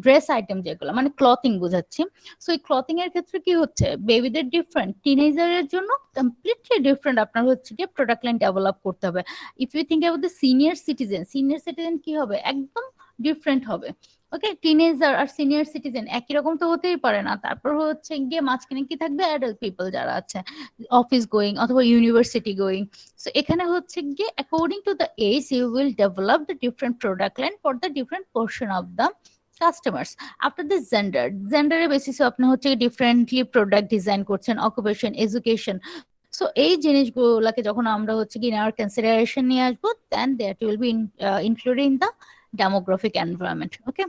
ড্রেস আইটেম যেগুলো মানে ক্লথিং বোঝাচ্ছি। সো এই ক্লথিং এর ক্ষেত্রে কি হচ্ছে, বেবিদের ডিফারেন্ট, টিনেজারের জন্য কমপ্লিটলি ডিফারেন্ট আপনার হচ্ছে কি প্রোডাক্ট লাইন ডেভেলপ করতে হবে। If you think about the senior citizen কি হবে, একদম ডিফারেন্ট হবে। ওকে, টিনেজার আর সিনিয়র সিটিজেন একই রকম তো হতেই পারে না। তারপর হচ্ছে গিয়ে মাঝখানে কি থাকবে, অ্যাডাল্ট পিপল যারা আছে অফিস গোয়িং অথবা ইউনিভার্সিটি গোয়িং। সো এখানে হচ্ছে গিয়ে according to the age you will develop the different product line for the different portion of the customers. After the জেন্ডারের বেসিসে আপনি হচ্ছে ডিফারেন্টলি প্রোডাক্ট ডিজাইন করছেন, অকুপেশন, এডুকেশন। সো এই জিনিসগুলোকে যখন আমরা হচ্ছে কি ইন কনসিডারেশন নিয়ে আসবো, then that will be included in the demographic environment. Okay,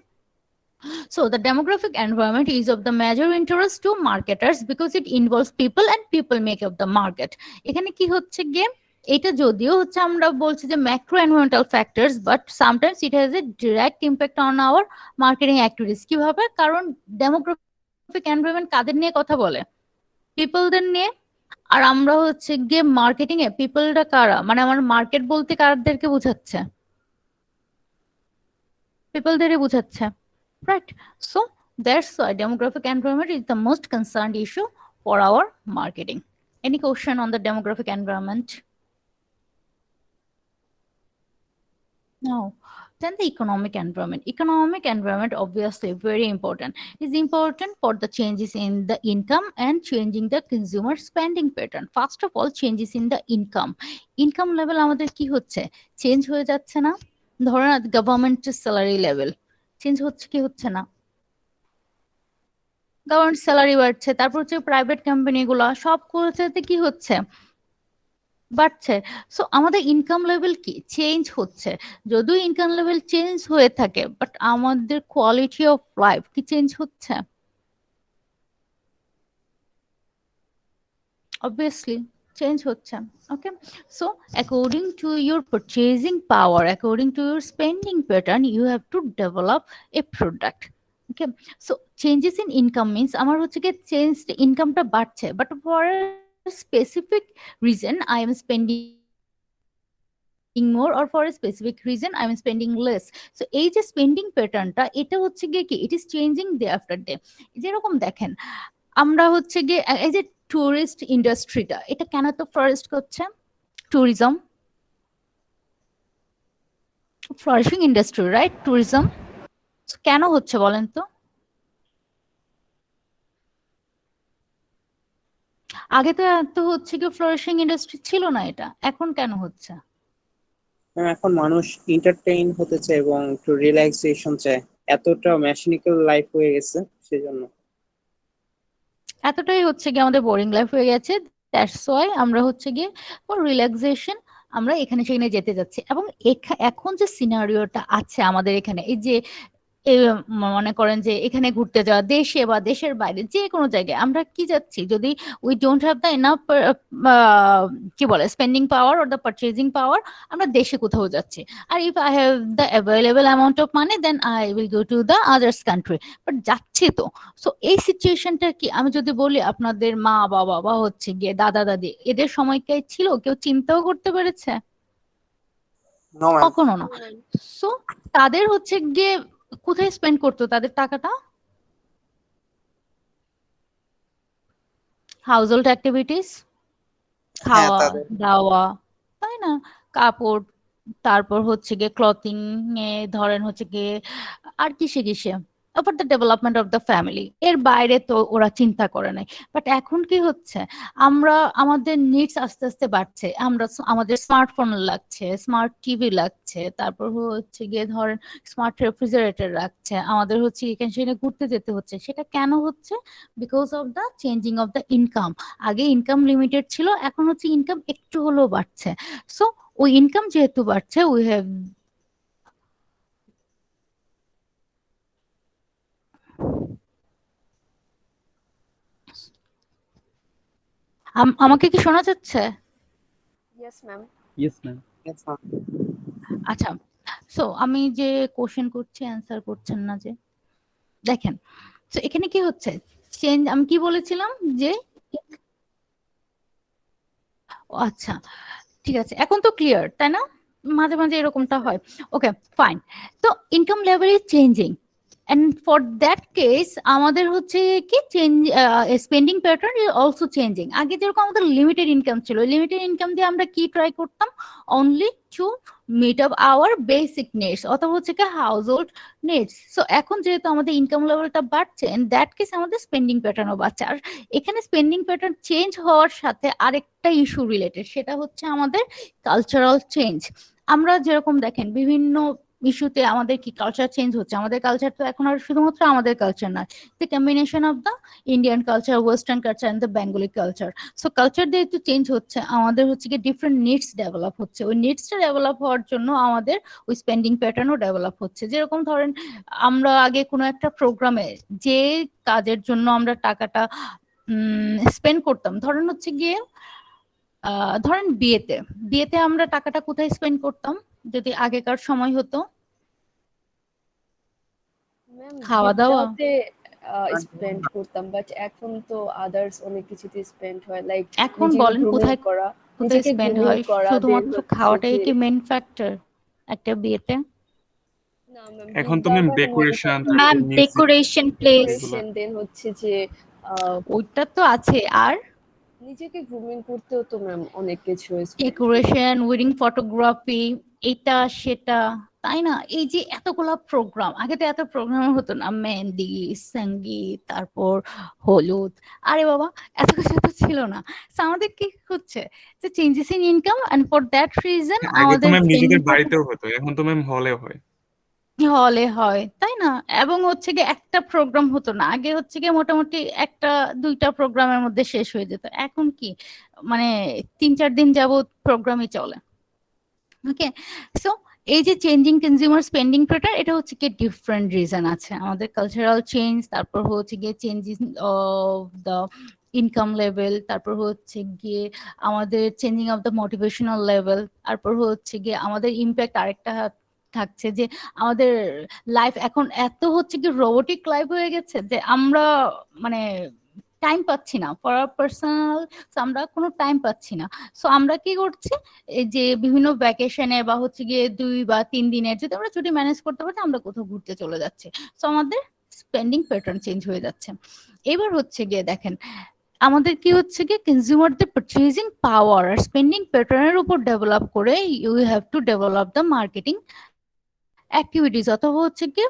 so the demographic environment is of the major interest to marketers because it involves people and people make up the market. এখানে কি হচ্ছে গিয়ে, এটা যদিও হচ্ছে আমরা বলছি যে macro environmental factors, but sometimes it has a direct impact on our marketing activities. কিভাবে, কারণ ডেমোগ্রাফিক এনভায়রনমেন্ট কাদের নিয়ে কথা বলে, পিপলদের নিয়ে। আর আমরা হচ্ছে গিয়ে মার্কেটিং এ পিপলটা কারা, মানে আমার মার্কেট বলতে কাদেরকে বোঝাচ্ছে, পিপলদেরই বোঝাচ্ছে, right? So that's Y demographic environment is the most concerned issue for our marketing. Any question on the demographic environment? No. Then the economic environment. Economic environment obviously very important. Is important for the changes in the income and changing the consumer spending pattern. First of all, changes in the income. Income level আমাদের কি হচ্ছে, change হয়ে যাচ্ছে না? ধরেন গভর্নমেন্টের salary level change হচ্ছে কি হচ্ছে না, গভর্নমেন্ট স্যালারি বাড়ছে, তারপর হচ্ছে প্রাইভেট কোম্পানিগুলো সবগুলোতে কি হচ্ছে, বাড়ছে। সো আমাদের ইনকাম লেভেল কি চেঞ্জ হচ্ছে। যদিও ইনকাম লেভেল চেঞ্জ হয়ে থাকে, বাট আমাদের কোয়ালিটি অফ লাইফ কি চেঞ্জ হচ্ছে? অবভিয়াসলি চেঞ্জ হচ্ছে। Okay, so according to your purchasing power, according to your spending pattern, you have to develop a product. Okay, so changes in income means আমার হচ্ছে কি change, ইনকামটা বাড়ছে, but for specific reason I am spending more or for a specific reason I am spending less. So এই যে spending প্যাটার্নটা, এটা হচ্ছে গিয়ে কি, it is changing day after day. যেরকম দেখেন আমরা হচ্ছে গিয়ে এই যে টুরিস্ট ইন্ডাস্ট্রিটা, এটা কেন তো ফ্লোরিশ করছে? Tourism, flourishing industry, right? Tourism কেন হচ্ছে বলেন তো? আগে তো এত হচ্ছে কি ফ্লোরিশিং ইন্ডাস্ট্রি ছিল না, এটা এখন কেন হচ্ছে? এখন মানুষ এন্টারটেইন হতে চায় এবং একটু রিল্যাক্সেশন চায়, এতটা মেশিনিক্যাল লাইফ হয়ে গেছে সেজন্য। এতটাই হচ্ছে গিয়ে আমাদের বোরিং লাইফ হয়ে গেছে, দ্যাটস ওয়াই আমরা হচ্ছে গিয়ে ফর রিল্যাক্সেশন আমরা এখানে সেখানে যেতে যাচ্ছি। এবং এখন যে সিনারিওটা আছে আমাদের এখানে, এই যে মনে করেন যে এখানে ঘুরতে যাওয়া, দেশে বা দেশের বাইরে যে কোনো জায়গায় আমরা কি যাচ্ছি, যদি we don't have the enough কি বলে spending power or the purchasing power, আমরা দেশে কোথাও যাচ্ছি। আর if I have the available amount of money then I will go to the others country, but যাচ্ছি তো। সো এই সিচুয়েশনটা কি, আমি যদি বলি আপনাদের মা বাবা বা হচ্ছে গিয়ে দাদা দাদি এদের সময়কাই ছিল, কেউ চিন্তাও করতে পেরেছে? No ma'am. কখনো না। সো তাদের হচ্ছে গিয়ে কোথায় স্পেন্ড করতো তাদের টাকাটা? হাউসহোল্ড অ্যাক্টিভিটিস, হ্যাঁ খাওয়া তাদের দাওয়া, তাই না? কাপড়, তারপর হচ্ছে গিয়ে ক্লথিং এ ধরেন হচ্ছে গিয়ে আর কিসে কিসে, for the development of the family, এর বাইরে তো ওরা চিন্তা করে নাই। বাট এখন কি হচ্ছে, আমরা আমাদের নিডস আস্তে আস্তে বাড়ছে, আমরা আমাদের স্মার্টফোন লাগছে, স্মার্ট টিভি লাগছে, তারপর হচ্ছে গিয়ে ধরেন স্মার্ট রেফ্রিজারেটর রাখছে, আমাদের হচ্ছে এখানে সেখানে ঘুরতে যেতে হচ্ছে। সেটা কেন হচ্ছে? Because of the changing of the income. আগে ইনকাম লিমিটেড ছিল, এখন হচ্ছে ইনকাম একটু হলেও বাড়ছে। সো ওই ইনকাম যেহেতু বাড়ছে, উই হ্যাভ আমাকে কি শোনা যাচ্ছে? Yes ma'am. Yes ma'am. আচ্ছা, সো আমি যে কোশ্চেন করছি অ্যান্সার করছেন না যে, দেখেন। সো এখানে কি হচ্ছে, চেঞ্জ আমি কি বলেছিলাম যে, আচ্ছা ঠিক আছে, এখন তো ক্লিয়ার তাই না? মাঝে মাঝে এরকমটা হয়। Okay fine. তো income level is changing, and for that case আমাদের হচ্ছে কি change, spending pattern is also changing. আগে যেরকম আমাদের লিমিটেড ইনকাম ছিল, লিমিটেড ইনকাম দিয়ে আমরা কি ট্রাই করতাম, only to meet up our basic needs অথবা হচ্ছে কি হাউস হোল্ড নিডস। সো এখন যেহেতু আমাদের ইনকাম লেভেলটা বাড়ছে, ইন দ্যাট কেস আমাদের স্পেন্ডিং প্যাটার্নও বাড়ছে। আর এখানে স্পেন্ডিং প্যাটার্ন চেঞ্জ হওয়ার সাথে আরেকটা ইস্যু রিলেটেড, সেটা হচ্ছে আমাদের কালচারাল চেঞ্জ। আমরা যেরকম দেখেন বিভিন্ন ইস্যুতে আমাদের কি কালচার চেঞ্জ হচ্ছে, আমাদের কালচার তো এখন আর শুধুমাত্র আমাদের কালচার নয়, the combination of the Indian culture, western culture and the Bengali culture. So culture যেহেতু চেঞ্জ হচ্ছে, আমাদের হচ্ছে কি ডিফারেন্ট নিডস ডেভেলপ হচ্ছে, ওই নিডসটা ডেভেলপ হওয়ার জন্য আমাদের ওই স্পেন্ডিং প্যাটার্নও ডেভেলপ হচ্ছে। যেরকম ধরেন আমরা আগে কোনো একটা প্রোগ্রামে যে কাজের জন্য আমরা টাকাটা স্পেন্ড করতাম, ধরেন হচ্ছে গিয়ে ধরেন বিয়েতে, বিয়েতে আমরা টাকাটা কোথায় স্পেন্ড করতাম যদি আগেকার সময় হতো? ম্যাম খাওয়া গিফট দাওয়া। দেওয়াতে স্পেন্ড করতাম, বাট এখন তো আদার্স অনেক কিছুতে স্পেন্ড হয়, লাইক এখন নিজেকে বলেন গ্রুমিং কোথায় করা, কোথায় নিজেকে স্পেন্ড গ্রুমিং হয়? করা, দেন শুধুমাত্র হচ্ছে খাওয়াটাই যে কি মেন ফ্যাক্টর একটা বিয়েতে? না ম্যাম এখন গিফট তো ম্যাম দেওয়াটা একটা মেইন ডেকোরেশন, ফ্যাক্টর, ম্যাম তারপর মিউজিক, ডেকোরেশন প্লেস এগুলো। ডেকোরেশন, দেন হচ্ছে যে আহ, ওইটা তো আছে, আর নিজেকে গ্রুমিং করতেও তো ম্যাম অনেক কিছু স্পেন্ড করি। ডেকোরেশন, ওয়েডিং ফটোগ্রাফি, এটা সেটা, তাই না? এই যে এতগুলা প্রোগ্রাম, আগে তো এত প্রোগ্রাম হতো না, মেহেন্দি, সঙ্গীত, তারপর হলুদ, আরে বাবা এত কিছু তো ছিল না। So আমাদের কি হচ্ছে যে changes in income, and for that reason আগে তো আমাদের ম্যাম স্পেন্ডিং নিজেদের বাড়িতেও হতো, এখন তো ম্যাম হলে হয়। হলে হয়, তাই না? এবং হচ্ছে গিয়ে একটা প্রোগ্রাম হতো না, আগে হচ্ছে গিয়ে মোটামুটি একটা দুইটা প্রোগ্রামের মধ্যে শেষ হয়ে যেত। এখন কি মানে 3-4 দিন যাবত প্রোগ্রামই চলে। ওকে, সো এই যে চেঞ্জিং কনজিউমার স্পেন্ডিং প্যাটার্ন, এটা হচ্ছে কি ডিফারেন্ট রিজন আছে, আমাদের কালচারাল চেঞ্জ, তারপর হচ্ছে গিয়ে changing of the income level, তারপর হচ্ছে গিয়ে আমাদের changing of the motivational level, তারপর হচ্ছে গিয়ে আমাদের ইম্প্যাক্ট আরেকটা থাকছে যে আমাদের লাইফ এখন এত হচ্ছে কি রোবোটিক লাইফ হয়ে গেছে যে আমরা মানে টাইম পাচ্ছি না ফর আওয়ার পার্সোনাল, আমরা কোনো টাইম পাচ্ছি না। সো আমরা কি করছি, এই যে বিভিন্ন ভ্যাকেশনে বা হচ্ছে গিয়ে 2 বা 3 দিনের যদি আমরা ছুটি ম্যানেজ করতে পারছি, আমরা কোথাও ঘুরতে চলে যাচ্ছি। সো আমাদের স্পেন্ডিং প্যাটার্ন চেঞ্জ হয়ে যাচ্ছে। এবার হচ্ছে গিয়ে দেখেন আমাদের কি হচ্ছে গিয়ে কনজিউমারদের পারচেজিং পাওয়ার আর স্পেন্ডিং প্যাটার্নের উপর ডেভেলপ করে you have to develop the marketing activities অথবা হচ্ছে গিয়ে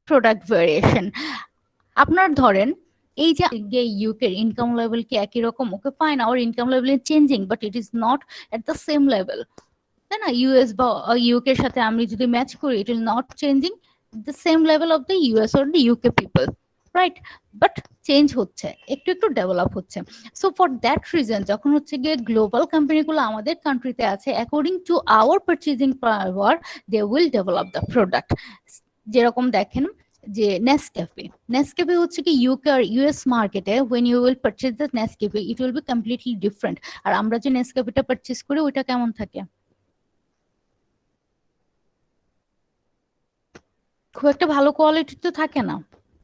প্রোডাক্ট ভেরিয়েশন। আপনার ধরেন এই যে ইউকের ইনকাম লেভেল কি একই রকম, okay fine, our income level is changing but it is not at the same level, তাই না? ইউএস বা ইউকে এর সাথে আমি যদি ম্যাচ করি ইট will not changing the same level of the US or the UK people, right? But change হচ্ছে, একটু একটু ডেভেলপ হচ্ছে। সো ফর দ্যাট রিজন যখন হচ্ছে গিয়ে গ্লোবাল কোম্পানিগুলো আমাদের কান্ট্রিতে আছে, according to our purchasing power they will develop the product. যেরকম দেখেন যে নেসক্যাফে হচ্ছে কি ইউকে আর ইউএস মার্কেটে when you will purchase the Nescafe it will be completely different। আর আমরা যে নেসক্যাফেটা পারচেজ করি ওইটা কেমন থাকে? খুব একটা ভালো কোয়ালিটি তো থাকে না,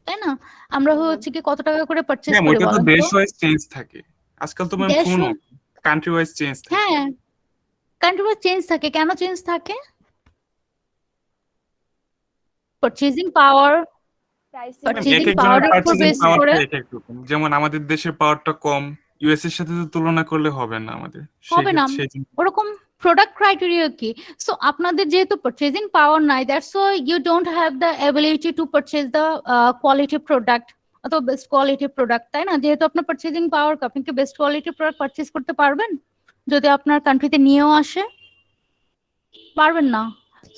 তাই না? আমরা হচ্ছে কি কত টাকা করে পারচেজ ম্যাম করি ওইটা তো বলেন দেশ তো? ওয়াইজ চেঞ্জ থাকে, আজকাল তো ম্যাম দেশ শুনো ওয়াইজ- কান্ট্রি ওয়াইজ চেঞ্জ থাকে। হ্যাঁ, কান্ট্রি ওয়াইজ চেঞ্জ থাকে। কেন চেঞ্জ থাকে? পারচেজিং পাওয়ার, প্রাইসিং ম্যাম এক পারচেজিং একজনের পাওয়ারের উপর পারচেজিং বেস করে। পাওয়ারটা এক এক রকম, যেমন আমাদের দেশের পাওয়ারটা কম, ইউএস এর সাথে তো তুলনা করলে হবে না আমাদের, হবে না সেই জন্য। ওরকম প্রোডাক্ট ক্রাইটেরিয়া কি? সো আপনাদের যেহেতু পারচেজিং পাওয়ার নাই, that's why you don't have the ability to purchase the quality product অথবা বেস্ট কোয়ালিটি প্রোডাক্ট, তাই না? যেহেতু আপনার পারচেজিং পাওয়ার, আপনি কি বেস্ট কোয়ালিটি প্রোডাক্ট পারচেজ করতে পারবেন যদি আপনার কান্ট্রিতে নিয়েও আসে? পারবেন না।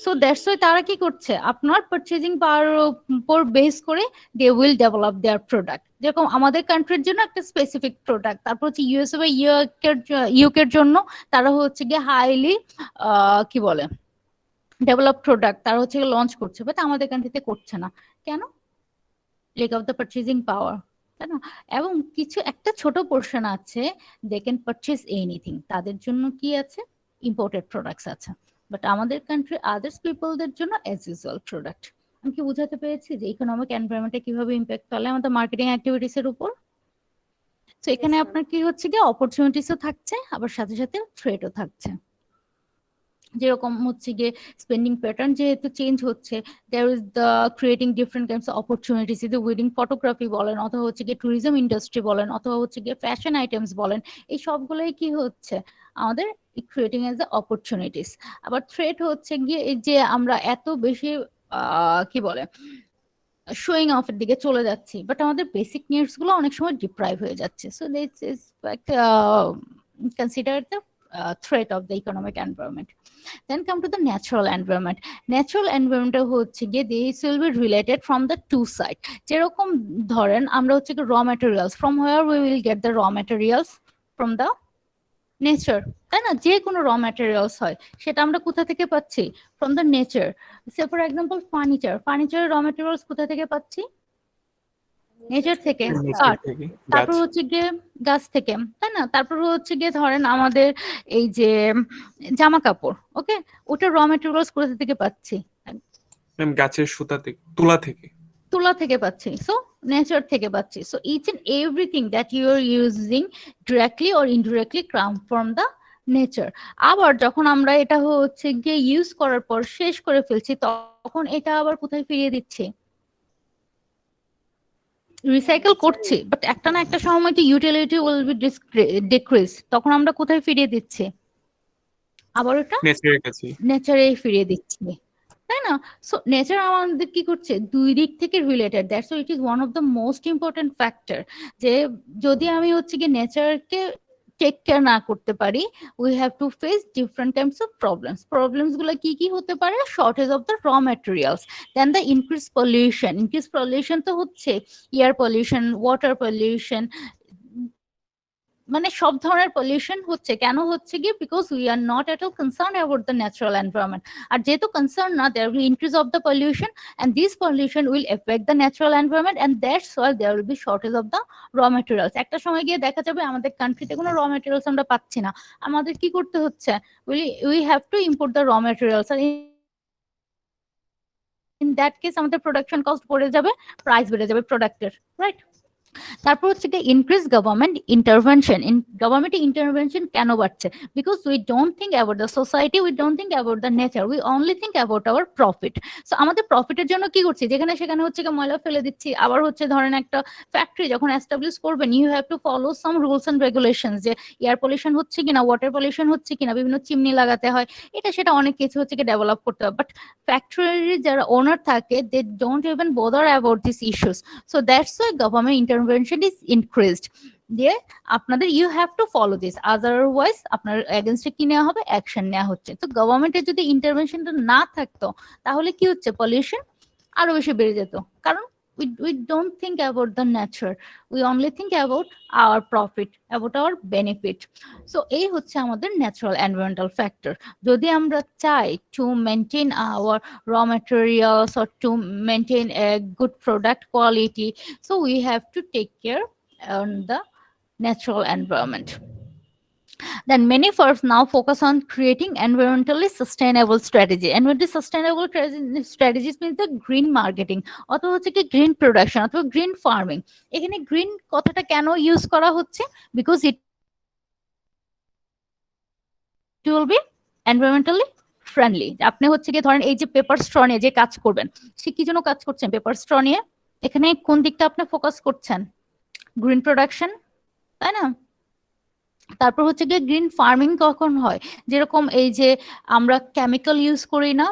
সো দ্যাটস ওয়াই তারা কি করছে, আপনার পারচেজিং পাওয়ার উপর বেস করে they will develop their product. যেরকম আমাদের কান্ট্রির জন্য একটা স্পেসিফিক প্রোডাক্ট, তারপর হচ্ছে ইউএসএ বা ইউকের জন্য তারা হচ্ছে গিয়ে হাইলি কি বলে ডেভেলপ প্রোডাক্ট তারা হচ্ছে লঞ্চ করছে, বাট আমাদের কান্ট্রিতে করছে না। কেন? লেক অফ দ্য পারচেজিং পাওয়ার, তাই না? এবং কিছু একটা ছোট পোর্শন আছে দে ক্যান পারচেজ এনিথিং, তাদের জন্য কি আছে, ইম্পোর্টেড প্রোডাক্টস আছে। বাট আমাদের কান্ট্রি আদার্স পিপলদের জন্য অ্যাজ ইউজুয়াল প্রোডাক্ট। আমি কি বোঝাতে পেরেছি যে ইকোনমিক এনভায়রনমেন্টে কিভাবে ইম্প্যাক্ট ফেলে আমাদের মার্কেটিং অ্যাক্টিভিটিস এর উপর? তো এখানে আপনার কি হচ্ছে কি অপরচুনিটিসও থাকছে, আবার সাথে সাথে থ্রেটও থাকছে। যেরকম হচ্ছে গিয়ে স্পেন্ডিং প্যাটার্ন যেহেতু চেঞ্জ হচ্ছে, there is the creating different kinds of opportunities, is wedding photography বলেন অথবা হচ্ছে গিয়ে ট্যুরিজম ইন্ডাস্ট্রি বলেন অথবা হচ্ছে গিয়ে ফ্যাশন আইটেমস বলেন, এই সবগুলোই কি হচ্ছে আমাদের ক্রিয়েটিং এজ দ্য অপরচুনিটিস। আবার থ্রেট হচ্ছে গিয়ে এই যে আমরা এত বেশি কি বলে শোয়িং অফের দিকে চলে যাচ্ছি, বাট আমাদের বেসিক নিডস গুলো অনেক সময় ডিপ্রাইভ হয়ে যাচ্ছে। So this is consider the threat of the economic environment. Then come to the natural environment. Natural environment হচ্ছে গিয়ে this will be related from the two side. যেরকম ধরেন আমরা হচ্ছে কি raw materials, from where we will get the raw materials? From the nature, তাই না? যে কোনো র ম্যাটেরিয়ালস হয় সেটা আমরা কোথা থেকে পাচ্ছি? From the nature. Say for example ফার্নিচারের র ম্যাটেরিয়ালস কোথা থেকে পাচ্ছি? নেচার থেকে, কাঠ। তারপর হচ্ছে গিয়ে গাছ থেকে, তাই না? তারপর হচ্ছে গিয়ে ধরেন আমাদের এই যে জামা কাপড়, ওকে, ওটা র ম্যাটেরিয়ালস কোথা থেকে পাচ্ছি? গাছের সুতা থেকে, তুলা থেকে পাচ্ছি। সো নেচার থেকে পাচ্ছি। So each and everything that you are using directly or indirectly come from the nature. আবার যখন আমরা এটা হচ্ছে গিয়ে ইউজ করার পর শেষ করে ফেলছি, তখন এটা আবার কোথায় ফিরিয়ে দিচ্ছি? রিসাইকেল করছি, বাট একটা না একটা সময় তো ইউটিলিটি উইল বি ডিক্রিজ, তখন আমরা কোথায় ফিরিয়ে দিচ্ছি? আবার ওটা নেচারে ফিরিয়ে দিচ্ছি, তাই না? সো নেচার আমাদের কি করছে, দুই দিক থেকে related. That's it is one of the most important factor, যে যদি আমি হচ্ছে কি নেচারকে টেক কেয়ার না করতে পারি, we have to face different types of problems গুলো কি কি হতে পারে? Shortage of the raw materials, then the increase pollution তো হচ্ছে, এয়ার পলিউশন, ওয়াটার পলিউশন, মানে সব ধরনের পলিউশন হচ্ছে। কেন হচ্ছে গিয়ে? Because we are not at all concern about the natural environment. আর যেহেতু কনসার্ন না, there will increase of the pollution and this pollution will effect the natural environment and that's why there will be shortage of the raw materials. একটা সময় গিয়ে দেখা যাবে আমাদের কান্ট্রিতে কোনো র ম্যাটেরিয়ালস আমরা পাচ্ছি না, আমাদের কি করতে হচ্ছে? We have to import the raw materials. আর ইন দ্যাট কেস আমাদের প্রোডাকশন কস্ট পড়ে যাবে, প্রাইস বেড়ে যাবে প্রোডাক্টের, রাইট? তারপর হচ্ছে কি increase government intervention. Government intervention কেন বাড়ছে? Because we don't think about the society, we don't think about the nature, we only think about our profit. So আমাদের প্রফিটের জন্য কি করছি, যেখানে সেখানে হচ্ছে কি ময়লা ফেলে দিচ্ছি। আবার হচ্ছে ধরেন একটা ফ্যাক্টরি যখন এস্টাবলিশ করবেন, you have to follow some rules and regulation, যে এয়ার পলিউশন হচ্ছে কিনা, ওয়াটার পলিউশন হচ্ছে কিনা, বিভিন্ন চিমনি লাগাতে হয়, এটা সেটা অনেক কিছু হচ্ছে কি ডেভেলপ করতে হয়। বাট ফ্যাক্টরির যারা ওনার থাকে, they don't even bother about this issues. So that's why government intervention is increased. দিয়ে আপনাদের you have to follow this, otherwise আপনার এগেনস্টে কি নেওয়া হবে, অ্যাকশন নেওয়া হচ্ছে। তো গভর্নমেন্টের যদি ইন্টারভেনশনটা না থাকতো, তাহলে কি হচ্ছে, পলিউশন আরো বেশি বেড়ে যেত। কারণ we don't think about the nature, we only think about our profit, about our benefit. So এই হচ্ছে আমাদের ন্যাচারাল এনভায়রনমেন্টাল ফ্যাক্টর। যদি আমরা চাই to maintain our raw materials or to maintain a good product quality, so we have to take care on the natural environment. Then many firms now focus on creating environmentally sustainable strategy. Environmentally sustainable strategies means the green marketing, অথবা হচ্ছে কি green production অথবা green farming. এখানে green কথাটা কেন use করা হচ্ছে? Because it will B environmentally friendly. আপনি হচ্ছে কি ধরেন এই যে পেপার স্ট্র নিয়ে যে কাজ করবেন, সে কি জন্য কাজ করছেন? পেপার স্ট্র নিয়ে। এখানে কোন দিকটা আপনি ফোকাস করছেন? গ্রিন প্রোডাকশন, তাই না? তারপর হচ্ছে গিয়ে গ্রিন ফার্মিং কখন হয়? যেরকম এই যে আমরা কেমিক্যাল ইউজ করি না,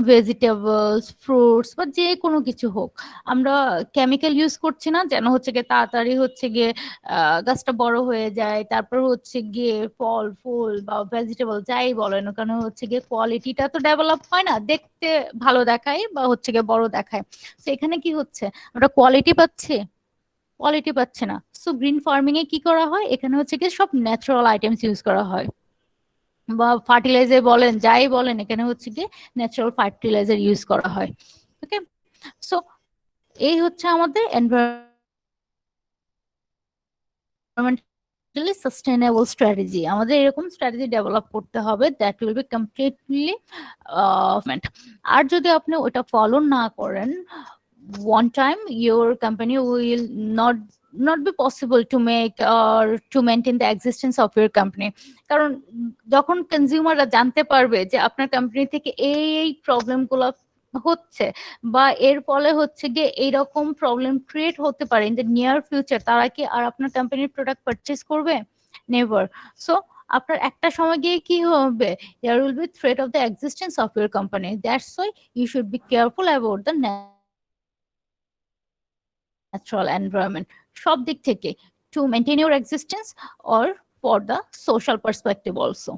ভেজিটেবলস, ফ্রুটস বা যে কোনো কিছু হোক, আমরা কেমিক্যাল ইউজ করছি না যেন হচ্ছে গিয়ে তাড়াতাড়ি হচ্ছে গিয়ে গাছটা বড় হয়ে যায়। তারপর হচ্ছে গিয়ে ফল ফুল বা ভেজিটেবল যাই বলেন ওখানে হচ্ছে গিয়ে কোয়ালিটিটা তো ডেভেলপ হয় না, দেখতে ভালো দেখায় বা হচ্ছে গিয়ে বড় দেখায়। তো এখানে কি হচ্ছে, আমরা কোয়ালিটি পাচ্ছি? কোয়ালিটি পাচ্ছে না। সো গ্রিন ফার্মিং এ কি করা হয়, এখানে হচ্ছে কি সব ন্যাচারাল আইটেমস ইউজ করা হয়, বা ফার্টিলাইজার বলেন যাই বলেন, এখানে হচ্ছে কি ন্যাচারাল ফার্টিলাইজার ইউজ করা হয়। ওকে, সো এই হচ্ছে আমাদের এনভায়রনমেন্টালি সাস্টেইনেবল স্ট্র্যাটেজি। আমাদের এরকম স্ট্র্যাটেজি ডেভেলপ করতে হবে দ্যাট উইল বি কমপ্লিটলি। আর যদি আপনি ওটা ফলো না করেন, one time your company will not be possible to make or to maintain the existence of your company. কারণ যখন কনজিউমাররা জানতে পারবে যে আপনার কোম্পানি থেকে এই প্রবলেম গুলো হচ্ছে বা এর ফলে হচ্ছে গিয়ে এইরকম প্রবলেম ক্রিয়েট হতে পারে ইন দ্য নিয়ার ফিউচার, তারা কি আর আপনার কোম্পানির প্রোডাক্ট পারচেজ করবে? নেভার। সো আপনার একটা সময় গিয়ে কি হবে, there will be threat of the existence of your company. That's why you should be careful about the natural environment সব দিক থেকে, to maintain your existence or for the social perspective also.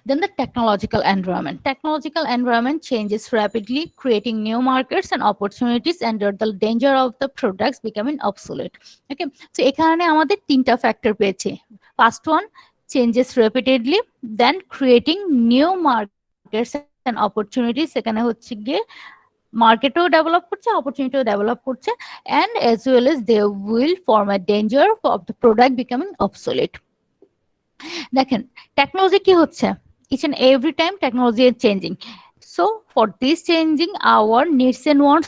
Then the technological environment. Technological environment changes rapidly, creating new markets and opportunities under the danger of the products becoming obsolete. Okay, so এখানে আমাদের তিনটা factor পেয়েছি। First one, changes rapidly, then creating new markets and opportunities, এখানে হচ্ছে গিয়ে মার্কেটও develop করছে, অপরচুনিটিও develop করছে, and as well as they will form a danger of the product becoming obsolete. দেখেন টেকনোলজি কি হচ্ছে, each and every time technology is changing, so for this changing our needs and wants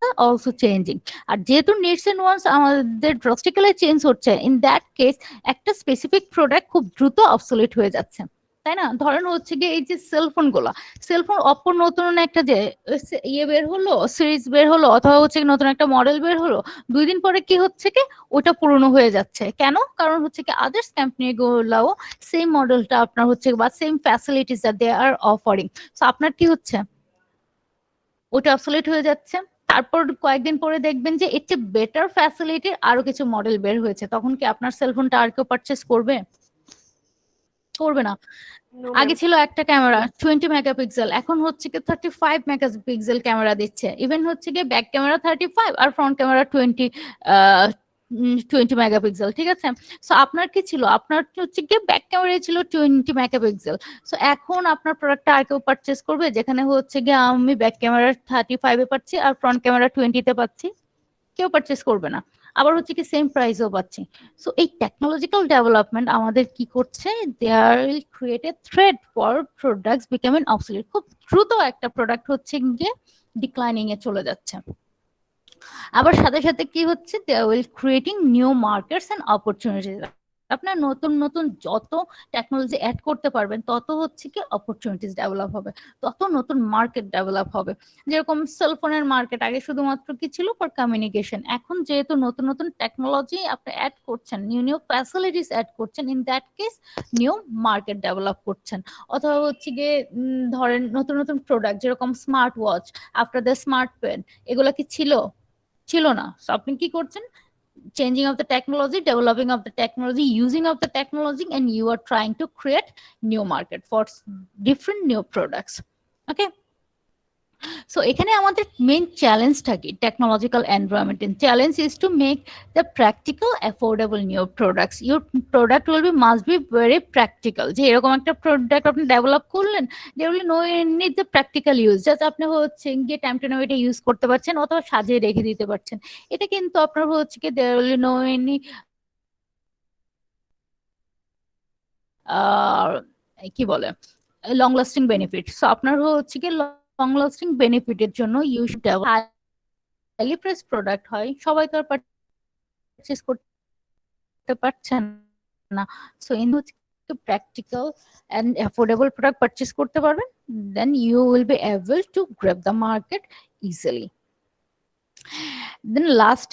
are also changing. আর যেহেতু needs and wants আমাদের drastically change হচ্ছে, in that case একটা specific product খুব দ্রুত obsolete হয়ে যাচ্ছে, তাই না? ধরেন হচ্ছে গিয়ে এই যে সেলফোন গুলা, সেলফোন অপর নতুন একটা যে ইয়ে বের হলো, সিরিজ বের হলো, অথবা হচ্ছে নতুন একটা মডেল বের হলো, 2 দিন পরে কি হচ্ছে কি ওটা পুরনো হয়ে যাচ্ছে। কেন? কারণ হচ্ছে কি আদার্স কোম্পানি গুলাও সেম মডেলটা আপনার হচ্ছে বা সেম ফ্যাসিলিটিস আর দে আর অফারিং, সো আপনার কি হচ্ছে, ওটা অবসলিট হয়ে যাচ্ছে। তারপর কয়েকদিন পরে দেখবেন যে এর চেয়ে বেটার ফ্যাসিলিটির আরো কিছু মডেল বের হয়েছে, তখন কি আপনার সেলফোনটা আর কেউ পারচেস করবে? করবে না। আগে ছিল একটা ক্যামেরা 20 মেগাপিক্সেল, এখন হচ্ছে কি 35 মেগাপিক্সেল ক্যামেরা দিচ্ছে, ইভেন হচ্ছে কি ব্যাক ক্যামেরা 35 আর ফ্রন্ট ক্যামেরা 20 মেগাপিক্সেল, ঠিক আছে? সো আপনার কি ছিল, আপনার হচ্ছে কি ব্যাক ক্যামেরা ছিল 20 মেগাপিক্সেল, সো এখন আপনার প্রোডাক্টটা আর কেউ পারচেস করবে যেখানে হচ্ছে কি আমি ব্যাক ক্যামেরা 35 এ পাচ্ছি আর ফ্রন্ট ক্যামেরা 20 তে পাচ্ছি? কেউ পারচেস করবে না। আবার হচ্ছে কি সেম প্রাইসও পাচ্ছি। সো এই টেকনোলজিক্যাল ডেভেলপমেন্ট আমাদের কি করছে, there will create a threat for products becoming obsolete. খুব দ্রুত একটা প্রোডাক্ট হচ্ছে গিয়ে ডিক্লাইনিং এ চলে যাচ্ছে। আবার সাথে সাথে কি হচ্ছে, they will creating new markets and opportunities. আপনার নতুন নতুন যত টেকনোলজি অ্যাড করতে পারবেন তত হচ্ছে কি অপরচুনিটিস ডেভেলপ হবে, তত নতুন মার্কেট ডেভেলপ হবে। যেরকম সেলফোনের মার্কেট আগে শুধুমাত্র কি ছিল ফর কমিউনিকেশন, এখন যেহেতু নতুন নতুন টেকনোলজি আপনি অ্যাড করছেন, নিউ নিউ ফ্যাসিলিটিস অ্যাড করছেন, in that case new market develop করছেন। অথবা হচ্ছে গিয়ে ধরেন নতুন নতুন প্রোডাক্ট যেরকম smart watch, after the smart pen, এগুলা কি ছিল না। So আপনি কি করছেন, changing of the technology, developing of the technology, using of the technology, and you are trying to create new market for different new products. Okay, so এখানে আমাদের main চ্যালেঞ্জটা কি, technological environment challenge is to make the practical affordable new products. Your product will be must be very practical. যে এরকম একটা product আপনি develop করলেন, they will no need the practical use, just আপনি হচ্ছে গিয়ে টাইম টু টাইম এটা use করতে পারছেন অথবা সাজিয়ে রেখে দিতে পারছেন। এটা কিন্তু আপনার হচ্ছে কি দে উইল নো এনি কি বলে লং লাস্টিং বেনিফিট। সো আপনার হচ্ছে কি লং লাস্টিং বেনিফিটের জন্য you should highly price product হয়, সবাই তো আর পারচেজ করতে পারছেন না। সো ইন হচ্ছে practical and affordable product purchase করতে পারবেন, then you will be able to grab the market easily. Then last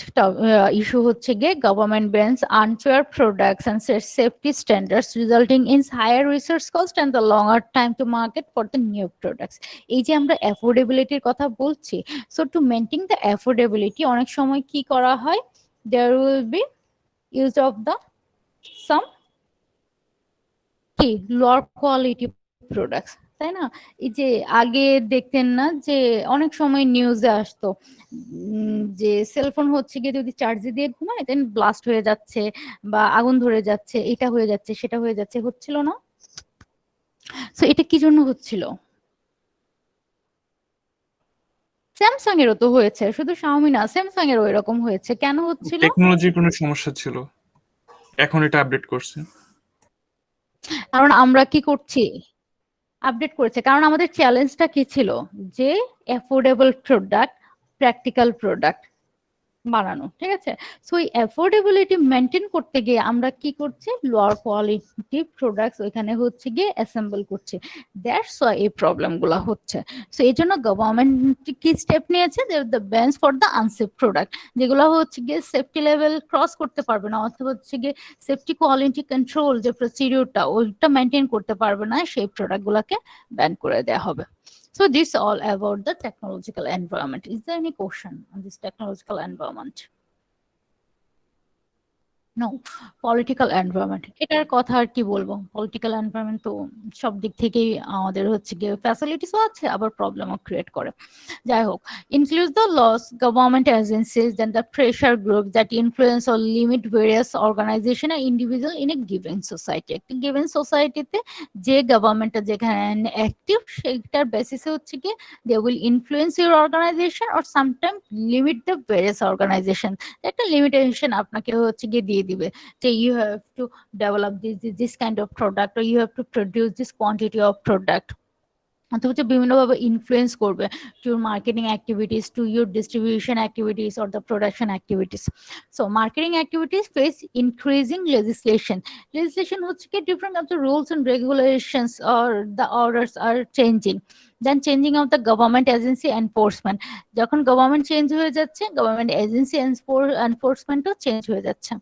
issue হচ্ছে গিয়ে government bans unfair products and sets safety standards resulting in higher research cost and the longer time to market for the new products. এই যে আমরা affordability কথা বলছি, so to maintain the affordability অনেক সময় কি করা হয়, there will be use of the some কি lower quality products, তাই না? এই যে আগে দেখতেন না যে অনেক সময় নিউজে আসতো যে সেলফোন হচ্ছে গিয়ে যদি চার্জে দিয়ে ঘুমায় দেন ব্লাস্ট হয়ে যাচ্ছে বা আগুন ধরে যাচ্ছে, এটা হয়ে যাচ্ছে সেটা হয়ে যাচ্ছে, হচ্ছিল না? সো এটা কি জন্য হচ্ছিল? স্যামসাং এরও তো হয়েছে, শুধু শাওমি না, স্যামসাং এরও এরকম হয়েছে। কেন হচ্ছিল? টেকনোলজির কোনো সমস্যা ছিল, এখন এটা আপডেট করছে। কারণ আমরা কি করছি, আপডেট করেছে, কারণ আমাদের চ্যালেঞ্জটা কি ছিল, যে অ্যাফোর্ডেবল প্রোডাক্ট, প্র্যাকটিক্যাল প্রোডাক্ট বানানো, ঠিক আছে? সো এই অ্যাফোর্ডেবিলিটি মেনটেন করতে গিয়ে আমরা কি করছি, লোয়ার কোয়ালিটি প্রোডাক্টস ওইখানে হচ্ছে গিয়ে অ্যাসেম্বল করছি, দ্যাটস ওয়াই এই প্রবলেমগুলো হচ্ছে। সো এই জন্য গভর্নমেন্ট কি স্টেপ নিয়েছে, the bans for the unsafe product, যেগুলো হচ্ছে গিয়ে সেফটি লেভেল ক্রস করতে পারবে না অথবা হচ্ছে গিয়ে সেফটি কোয়ালিটি কন্ট্রোল যে প্রসিডিউরটা ওইটা মেনটেন করতে পারবে না, সেই প্রোডাক্টগুলোকে ব্যান করে দেওয়া হবে। So this all about the technological environment. Is there any question on this technological environment? No, political environment, এটার কথা আর কি বলবো। পলিটিক্যাল এনভায়রনমেন্ট তো সব দিক থেকেই আমাদের হচ্ছে গিয়ে ফ্যাসিলিটিসও আছে আবার প্রবলেমও ক্রিয়েট করে। যাই হোক, includes the laws, government agencies, then the pressure group that influence or limit various organization আর individual in a given society. একটা গিভেন সোসাইটিতে যে গভর্নমেন্টটা যেখানে অ্যাক্টিভ সেইটার বেসিসে হচ্ছে গিয়ে they will influence your organization or sometime limit the various organization. একটা লিমিটেশন আপনাকে হচ্ছে গিয়ে দিয়ে দিবে যে you have to develop this kind of product or you have to produce this quantity of product, অথবা হচ্ছে বিভিন্নভাবে ইনফ্লুয়েন্স করবে to marketing activities, to your distribution activities or the production activities. So marketing activities face increasing legislation হচ্ছে কি different of the rules and regulations or the orders are changing, then changing of the government agency enforcement. যখন government change হয়ে যাচ্ছে, government agency এনফোর্সমেন্টও change হয়ে যাচ্ছে।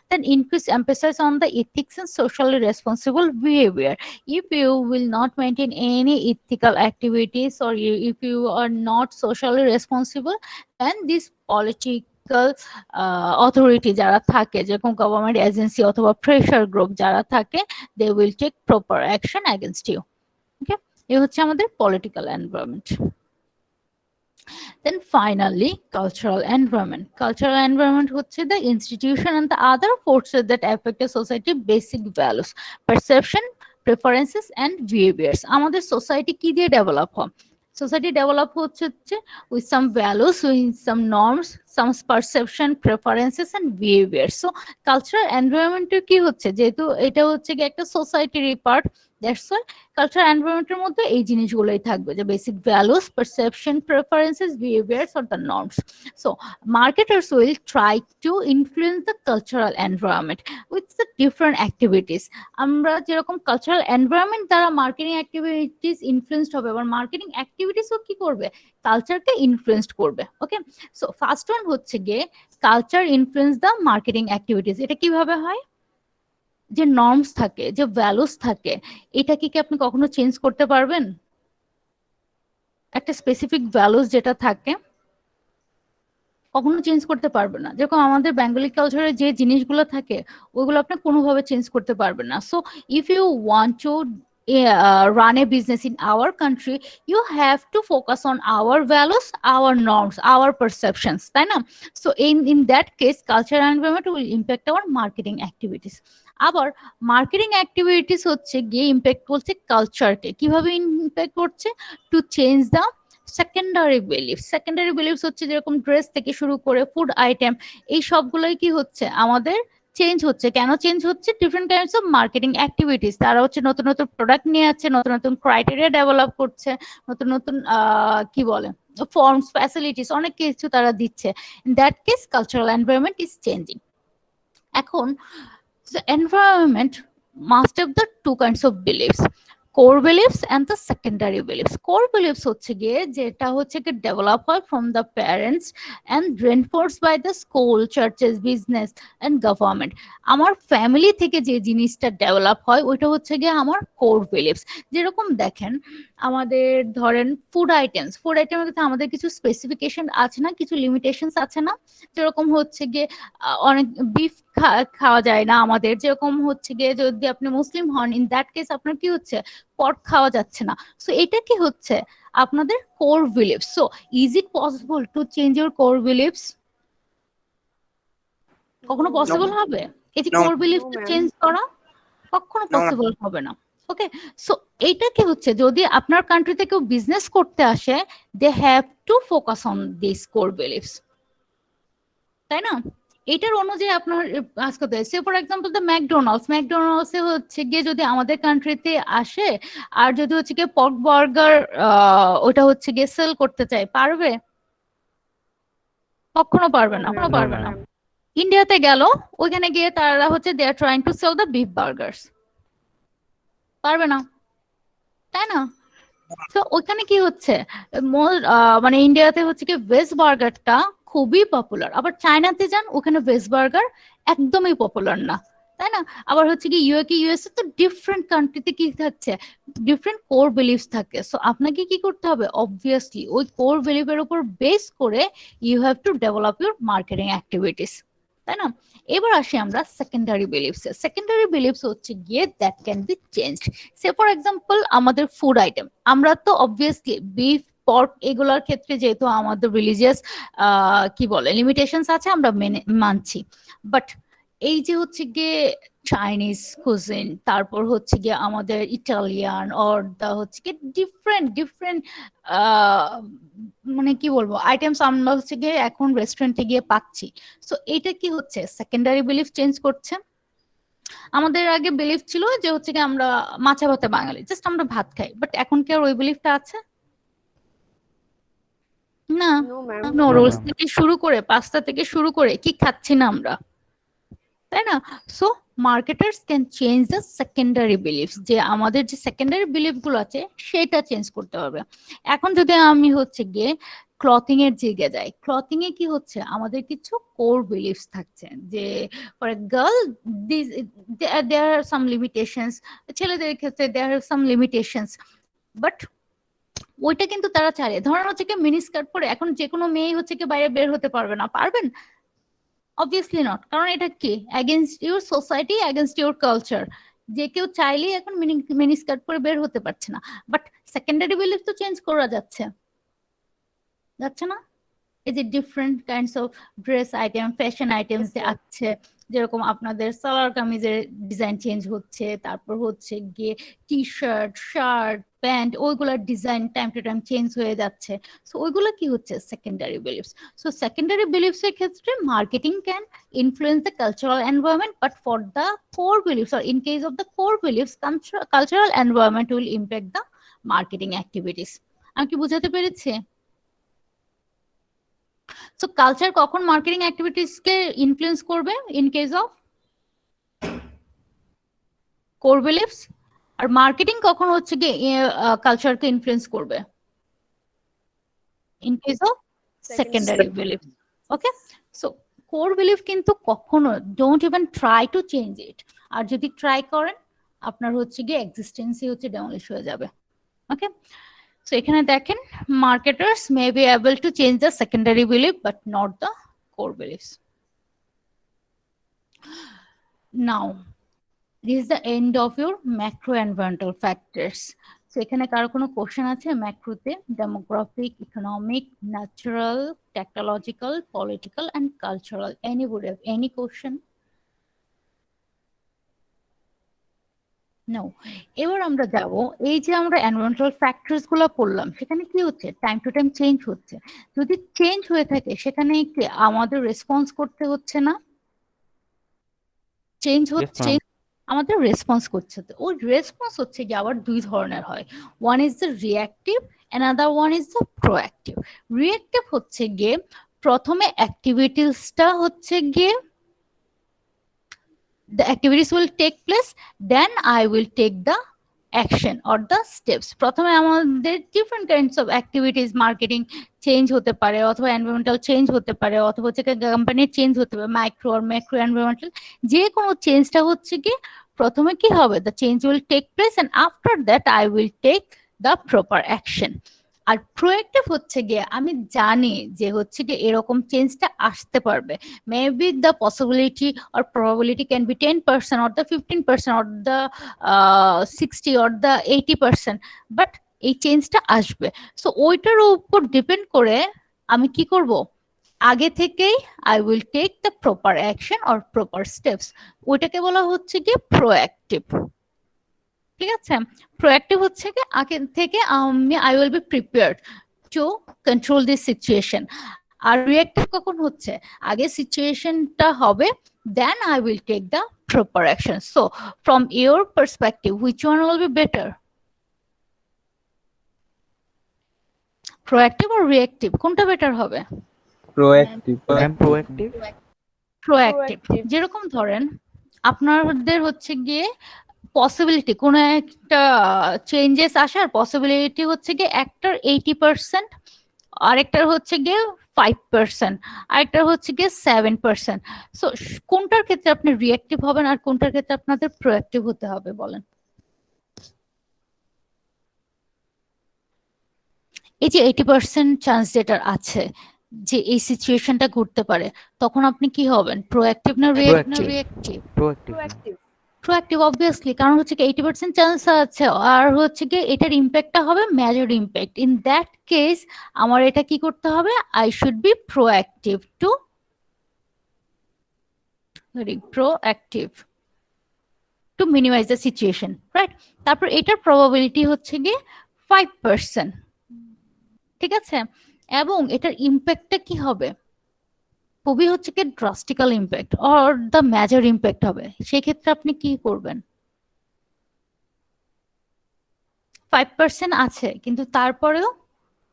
Then increase emphasize on the ethics and socially responsible behavior. If you will not maintain any ethical activities or if you are not socially responsible, then this political authority যারা থাকে, যেরকম government agency অথবা pressure group যারা থাকে, they will take proper action against you. Okay, এই হচ্ছে আমাদের political environment. Then finally, cultural environment. Cultural environment হচ্ছে the institution and the other forces that affect a society basic values, perception, preferences and behaviors. আমাদের society কি দিয়ে develop হয়? Society develop হচ্ছে with some values, with some norms, some perception, preferences and behaviors. So cultural environment কি হচ্ছে, যেহেতু এটা হচ্ছে কি একটা সোসাইটির পার্ট, দ্যাটস ওয়াই কালচার এনভায়রনমেন্টের মধ্যে এই জিনিসগুলোই থাকবে, যে basic values, perception, preferences, behaviours or the norms. So marketers will try to influence the cultural environment with the different activities. আমরা যেরকম কালচারাল এনভায়রনমেন্ট দ্বারা মার্কেটিং অ্যাক্টিভিটিস ইনফ্লুয়েসড হবে, আবার মার্কেটিং অ্যাক্টিভিটিসও কি করবে, কালচারকে ইনফ্লুয়েসড করবে। ওকে, সো ফার্স্ট ওয়ান হচ্ছে গিয়ে culture influence the marketing activities. এটা কিভাবে হয়, যে নর্মস থাকে, যে ভ্যালুস থাকে, এটা কি আপনি কখনো চেঞ্জ করতে পারবেন? একটা স্পেসিফিক ভ্যালুস যেটা থাকে কখনো চেঞ্জ করতে পারবে না। যেরকম আমাদের বেঙ্গলি কালচারে যে জিনিসগুলো থাকে ওইগুলো আপনি কোনোভাবে চেঞ্জ করতে পারবেন না। So if you want to run a business in our country, you have to focus on our values, our norms, our perceptions, তাই না? So in that case culture and environment will impact our marketing activities. আবার marketing activities হচ্ছে গিয়ে impact করছে কালচারকে। কিভাবে impact করছে? To change the secondary beliefs. Secondary beliefs হচ্ছে যেরকম ড্রেস থেকে শুরু করে ফুড আইটেম, এই সবগুলোই কি হচ্ছে আমাদের চেঞ্জ হচ্ছে। কেন চেঞ্জ হচ্ছে? Different kinds of marketing activities. তারা হচ্ছে নতুন নতুন প্রোডাক্ট নিয়ে যাচ্ছে, নতুন নতুন ক্রাইটেরিয়া ডেভেলপ করছে, নতুন নতুন কি বলে ফর্মস, ফ্যাসিলিটিস, অনেক কিছু তারা দিচ্ছে। In that case cultural environment is changing. এখন environment must have the two kinds of beliefs, core beliefs and the secondary beliefs. Core beliefs হচ্ছে গিয়ে যেটা হচ্ছে কি ডেভেলপ হয় from the parents and reinforce by the school, churches, business and government. আমার family থেকে যে জিনিসটা ডেভেলপ হয় ওইটা হচ্ছে গিয়ে আমার কোর বিলিফস। যেরকম দেখেন আমাদের ধরেন ফুড আইটেমের ক্ষেত্রে আমাদের কিছু স্পেসিফিকেশন আছে না, কিছু লিমিটেশনস আছে না? যেরকম হচ্ছে গিয়ে অনেক বিফ খাওয়া যায় না আমাদের, যেরকম হচ্ছে গিয়ে যদি আপনি মুসলিম হন ইন দ্যাট কেস আপনার কি হচ্ছে পর্ক খাওয়া যাচ্ছে না। সো এটা কি হচ্ছে আপনাদের core beliefs. So is it possible to change your core beliefs? কখনো পসিবল হবে এই যে কোর বিলিফস চেঞ্জ করা? কখনো পসিবল হবে না। ওকে, সো এইটা কি হচ্ছে যদি আপনার কান্ট্রিতে কেউ বিজনেস করতে আসে, they have to focus on this core beliefs, তাই না? এটার অনুযায়ী আপনার কাজ করতে হয়। Say for example the McDonald's এ হচ্ছে গিয়ে যদি আমাদের কান্ট্রিতে আসে আর যদি হচ্ছে গিয়ে পর্ক বার্গার ওটা হচ্ছে গিয়ে সেল করতে চায়, পারবে? কখনো পারবে না, কখনো পারবে না। ইন্ডিয়াতে গেল, ওইখানে গিয়ে তারা হচ্ছে they are trying to sell the beef burgers, পারবে না, তাই না? তো ওইখানে কি হচ্ছে মানে ইন্ডিয়াতে হচ্ছে কি ভেজ বার্গারটা খুবই পপুলার, আবার চায়নাতে যান ওখানে ভেজ বার্গার একদমই পপুলার না, তাই না? আবার হচ্ছে কি ইউএসএ তো ডিফারেন্ট কান্ট্রিতে কি থাকছে ডিফারেন্ট কোর বিলিফস থাকে। সো আপনাকে কি করতে হবে? অবভিয়াসলি ওই কোর বিলিফের উপর বেস করে you have to develop your marketing activities, তাই না? এবার আসি আমরা সেকেন্ডারি বিলিফস। সেকেন্ডারি বিলিফস হচ্ছে গিয়ে that can be changed. Say for example আমাদের ফুড আইটেম, আমরা তো অবভিয়াসলি বিফ, পর্ক এগুলোর ক্ষেত্রে যেহেতু আমাদের রিলিজিয়াস কি বলে লিমিটেশনস আছে আমরা মানছি, বাট এই যে হচ্ছে গিয়ে চাইনিজ কুজিন, তারপর হচ্ছে গিয়ে আমাদের ইটালিয়ান অর দা হচ্ছে গিয়ে ডিফারেন্ট মানে কি বলবো আইটেমস আমরা হচ্ছে গিয়ে এখন রেস্টুরেন্টে গিয়ে পাচ্ছি। সো এটা কি হচ্ছে সেকেন্ডারি বিলিফ চেঞ্জ করছে। আমাদের আগে বিলিফ ছিল যে হচ্ছে গিয়ে আমরা মাছে ভাতে বাঙালি, জাস্ট আমরা ভাত খাই, বাট এখন কি আর ওই বিলিফটা আছে? না, নুডলস থেকে শুরু করে পাস্তা থেকে শুরু করে কি খাচ্ছি না আমরা, তাই না? So marketers can change the secondary beliefs, যে আমাদের যে সেকেন্ডারি বিলিফ গুলো আছে সেটা চেঞ্জ করতে হবে। এখন যদি আমি হচ্ছে গিয়ে ক্লথিং এর দিকে যাই, ক্লথিং এ কি হচ্ছে আমাদের কিছু কোর বিলিফস থাকছে, যে for a girl there are some limitations, ছেলেদের ক্ষেত্রে দেয়ার আর সাম লিমিটেশনস, বাট ওইটা কিন্তু তারা চালিয়ে ধরেন হচ্ছে কি মিনি স্কার্ট পরে এখন যে কোনো মেয়ে হচ্ছে কি বাইরে বের হতে পারবে না, পারবেন? অবভিয়াসলি নট, কারণ এটা কি against your society, against your culture. যে কেউ চাইলেই এখন মিনি স্কার্ট পরে বের হতে পারছে না, বাট সেকেন্ডারি বিলিফ তো চেঞ্জ করা যাচ্ছে, যাচ্ছে না? এই যে different kinds of dress item, fashion items যে আছে, যেরকম আপনাদের সালোয়ার কামিজের ডিজাইন চেঞ্জ হচ্ছে, তারপর হচ্ছে গিয়ে টি শার্ট, শার্ট, প্যান্ট, ওইগুলোর design time to time change হয়ে যাচ্ছে। সো ওইগুলো কি হচ্ছে secondary beliefs. So secondary beliefs এর ক্ষেত্রে marketing can influence the cultural environment, but for the core beliefs or in case of the core beliefs, cultural environment will impact the marketing activities. আমি কি বুঝাতে পেরেছি? So culture কখন marketing activities কে influence করবে? In case of core beliefs. R marketing কখন হচ্ছে কি কালচারকে ইনফ্লুয়েন্স করবে? In case of secondary belief. Okay, so core belief কিন্তু কখনো don't even try to change it. আর যদি ট্রাই করেন আপনার হচ্ছে গিয়ে এক্সিস্টেন্সই হচ্ছে ডেমলিশ হয়ে যাবে। ওকে, so এখানে দেখেন marketers may be able to change the secondary belief but not the core beliefs. Now this is the end of your macro environmental factors. So এখানে কারো কোনো কোশ্চেন আছে ম্যাক্রোতে? Demographic, economic, natural, technological, political and cultural. Anybody have any question? No. এবার আমরা যাব, এই যে আমরা এনভায়রনমেন্টাল ফ্যাক্টরস গুলো পড়লাম, সেখানে কি হচ্ছে? টাইম টু টাইম চেঞ্জ হচ্ছে। যদি চেঞ্জ হয়ে থাকে সেখানে কি আমাদের রেসপন্স করতে হচ্ছে না? চেঞ্জ হচ্ছে, আমাদের রেসপন্স করছে। তো ওই রেসপন্স হচ্ছে কি আবার দুই ধরনের হয়। One is the reactive, another one is the proactive. Reactive হচ্ছে গিয়ে প্রথমে অ্যাক্টিভিটিসটা হচ্ছে গিয়ে the activities will take place, then I will take the action or the steps. প্রথমে আমাদের different kinds of activities, marketing change হতে পারে, অথবা environmental চেঞ্জ হতে পারে, অথবা হচ্ছে কোম্পানির চেঞ্জ হতে পারে, মাইক্রো আর ম্যাক্রো environmental, যে কোনো চেঞ্জটা হচ্ছে কি প্রথমে কি হবে? the change will take place and after that I will take the proper action. আর প্রোঅ্যাক্টিভ হচ্ছে গিয়ে আমি জানি যে হচ্ছে কি এরকম চেঞ্জটা আসতে পারবে, maybe the possibility or probability can be 10% or the 15% or the 60 or the 80%, but এই চেঞ্জটা আসবে। সো ওইটার উপর ডিপেন্ড করে আমি কি করব? আগে থেকেই I will take the proper action or proper steps. ওইটাকে বলা হচ্ছে কি প্রোঅ্যাক্টিভ। ঠিক আছে, প্রোঅ্যাক্টিভ হচ্ছে কি আগে থেকে আমি I will be prepared to control this situation. আর রিঅ্যাক্টিভ কখন হচ্ছে? আগে সিচুয়েশনটা হবে, then I will take the proper action. So from your perspective which one will be better? Proactive আর রিঅ্যাক্টিভ কোনটা বেটার হবে? প্রোঅ্যাক্টিভ। প্রোঅ্যাক্টিভ। যেরকম ধরেন আপনাদের হচ্ছে গিয়ে পসিবিলিটি কোনো একটা চেঞ্জেস আসার পসিবিলিটি হচ্ছে গিয়ে একটার 80%, আরেকটার হচ্ছে গিয়ে 5%, আরেকটার হচ্ছে গিয়ে 7%। সো কোনটার ক্ষেত্রে আপনি রিঅ্যাক্টিভ হবেন আর কোনটার ক্ষেত্রে আপনাদের প্রোঅ্যাক্টিভ হতে হবে বলেন? এই যে 80% চান্স যেটা আছে যে এই সিচুয়েশনটা ঘটতে পারে, তখন আপনি কি হবেন? প্রোঅ্যাক্টিভ না রিঅ্যাক্টিভ? প্রোঅ্যাক্টিভ অবভিয়াসলি, কারণ হচ্ছে কি 80% চান্স আছে আর হচ্ছে কি এটার ইম্প্যাক্টটা হবে major impact. In that case আমার এটা কি করতে হবে? I should be proactive to minimize the situation, right? তারপর এটার প্রবাবিলিটি হচ্ছে গিয়ে 5%, ঠিক আছে? এবং এটার ইম্প্যাক্টটা কি হবে? খুবই হচ্ছে কি drastical impact or the major impact হবে। সেই ক্ষেত্রে আপনি কি করবেন? 5% আছে কিন্তু তারপরেও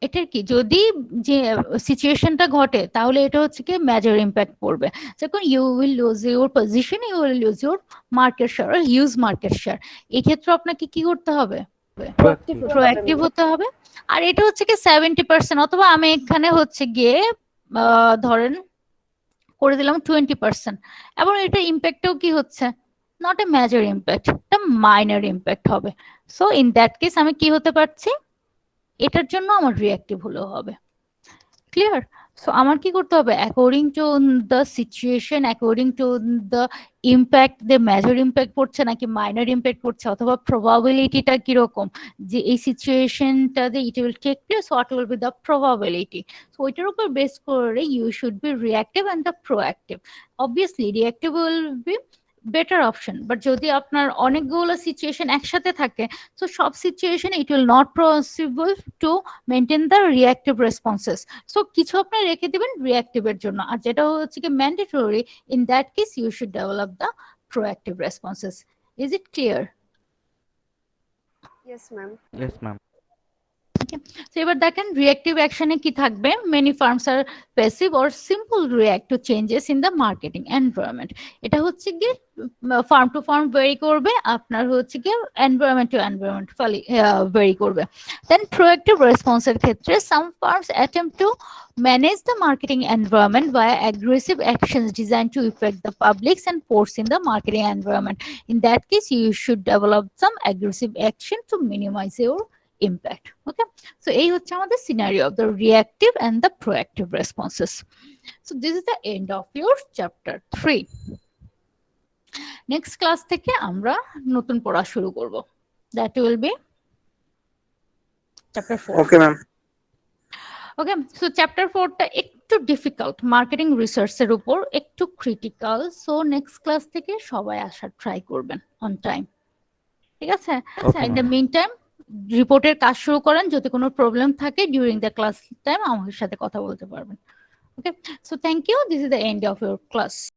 এটার কি যদি যে সিচুয়েশনটা ঘটে তাহলে এটা হচ্ছে কি মেজর ইম্প্যাক্ট পড়বে। যখন you will lose your position, you will lose your market share, huge market share. এই ক্ষেত্রে আপনাকে কি করতে হবে? প্রোঅ্যাক্টিভ হতে হবে। আর এটা হচ্ছে কি 70%, অথবা আমি এখানে হচ্ছে গিয়ে ধরেন করে দিলাম 20%, এবং এটা ইম্প্যাক্টও কি হচ্ছে? নট এ মেজর ইম্প্যাক্ট, এটা মাইনর ইম্প্যাক্ট হবে। সো ইন দ্যাট কেস আমি কি হতে পারছি? এটার জন্য আমার রিঅ্যাক্টিভ হলেও হবে। ক্লিয়ার? সো আমার কি করতে হবে, according to the situation, according to the impact, যে মেজর ইম্প্যাক্ট পড়ছে নাকি মাইনর ইম্প্যাক্ট পড়ছে, অথবা প্রবাবিলিটিটা কিরকম যে এই সিচুয়েশনটাতে it will take place, what will be the probability. So ওইটার উপর বেস করে you should be reactive and the proactive. Obviously reactive will be better option, but যদি আপনার অনেকগুলো সিচুয়েশন একসাথে থাকে, সো সব সিচুয়েশনে it will not possible to maintain the reactive responses. So কিছু আপনি রেখে দিবেন রিঅ্যাক্টিভের জন্য, আর যেটা হচ্ছে কি mandatory, in that case you should develop the proactive responses. Is it clear? Yes ma'am. Yes ma'am. তো এবার দেখেন রিঅ্যাক্টিভ অ্যাকশনে কি থাকবে, many firms are passive or simple react to changes in the marketing environment. এটা হচ্ছে গিয়ে farm two farm very করবে, আপনার হচ্ছে গিয়ে এনভায়রনমেন্ট টু এনভায়রনমেন্ট ভেরি করবে। দেন প্রোঅ্যাক্টিভ রেসপন্সের ক্ষেত্রে some firms attempt to manage the marketing environment via aggressive actions designed to affect the publics and force in the marketing environment. In that case, you should develop some aggressive action to minimize your impact. Okay, so এই হচ্ছে আমাদের scenario of the reactive and the proactive responses. So this is the end of your chapter 3. Next class থেকে আমরা নতুন পড়া শুরু করব, that will be chapter 4. Okay ma'am. Okay, so chapter 4টা একটু ডিফিকাল্ট, মার্কেটিং রিসার্চের উপর একটু ক্রিটিক্যাল। সো নেক্সট ক্লাস থেকে সবাই আসার ট্রাই করবেন অন টাইম, ঠিক আছে? ইন দ্য মিন টাইম রিপোর্টের কাজ শুরু করেন, যদি কোনো প্রবলেম থাকে ডিউরিং দ্য ক্লাস টাইম আমার সাথে কথা বলতে পারবেন। Okay, so thank you, this is the end of your class.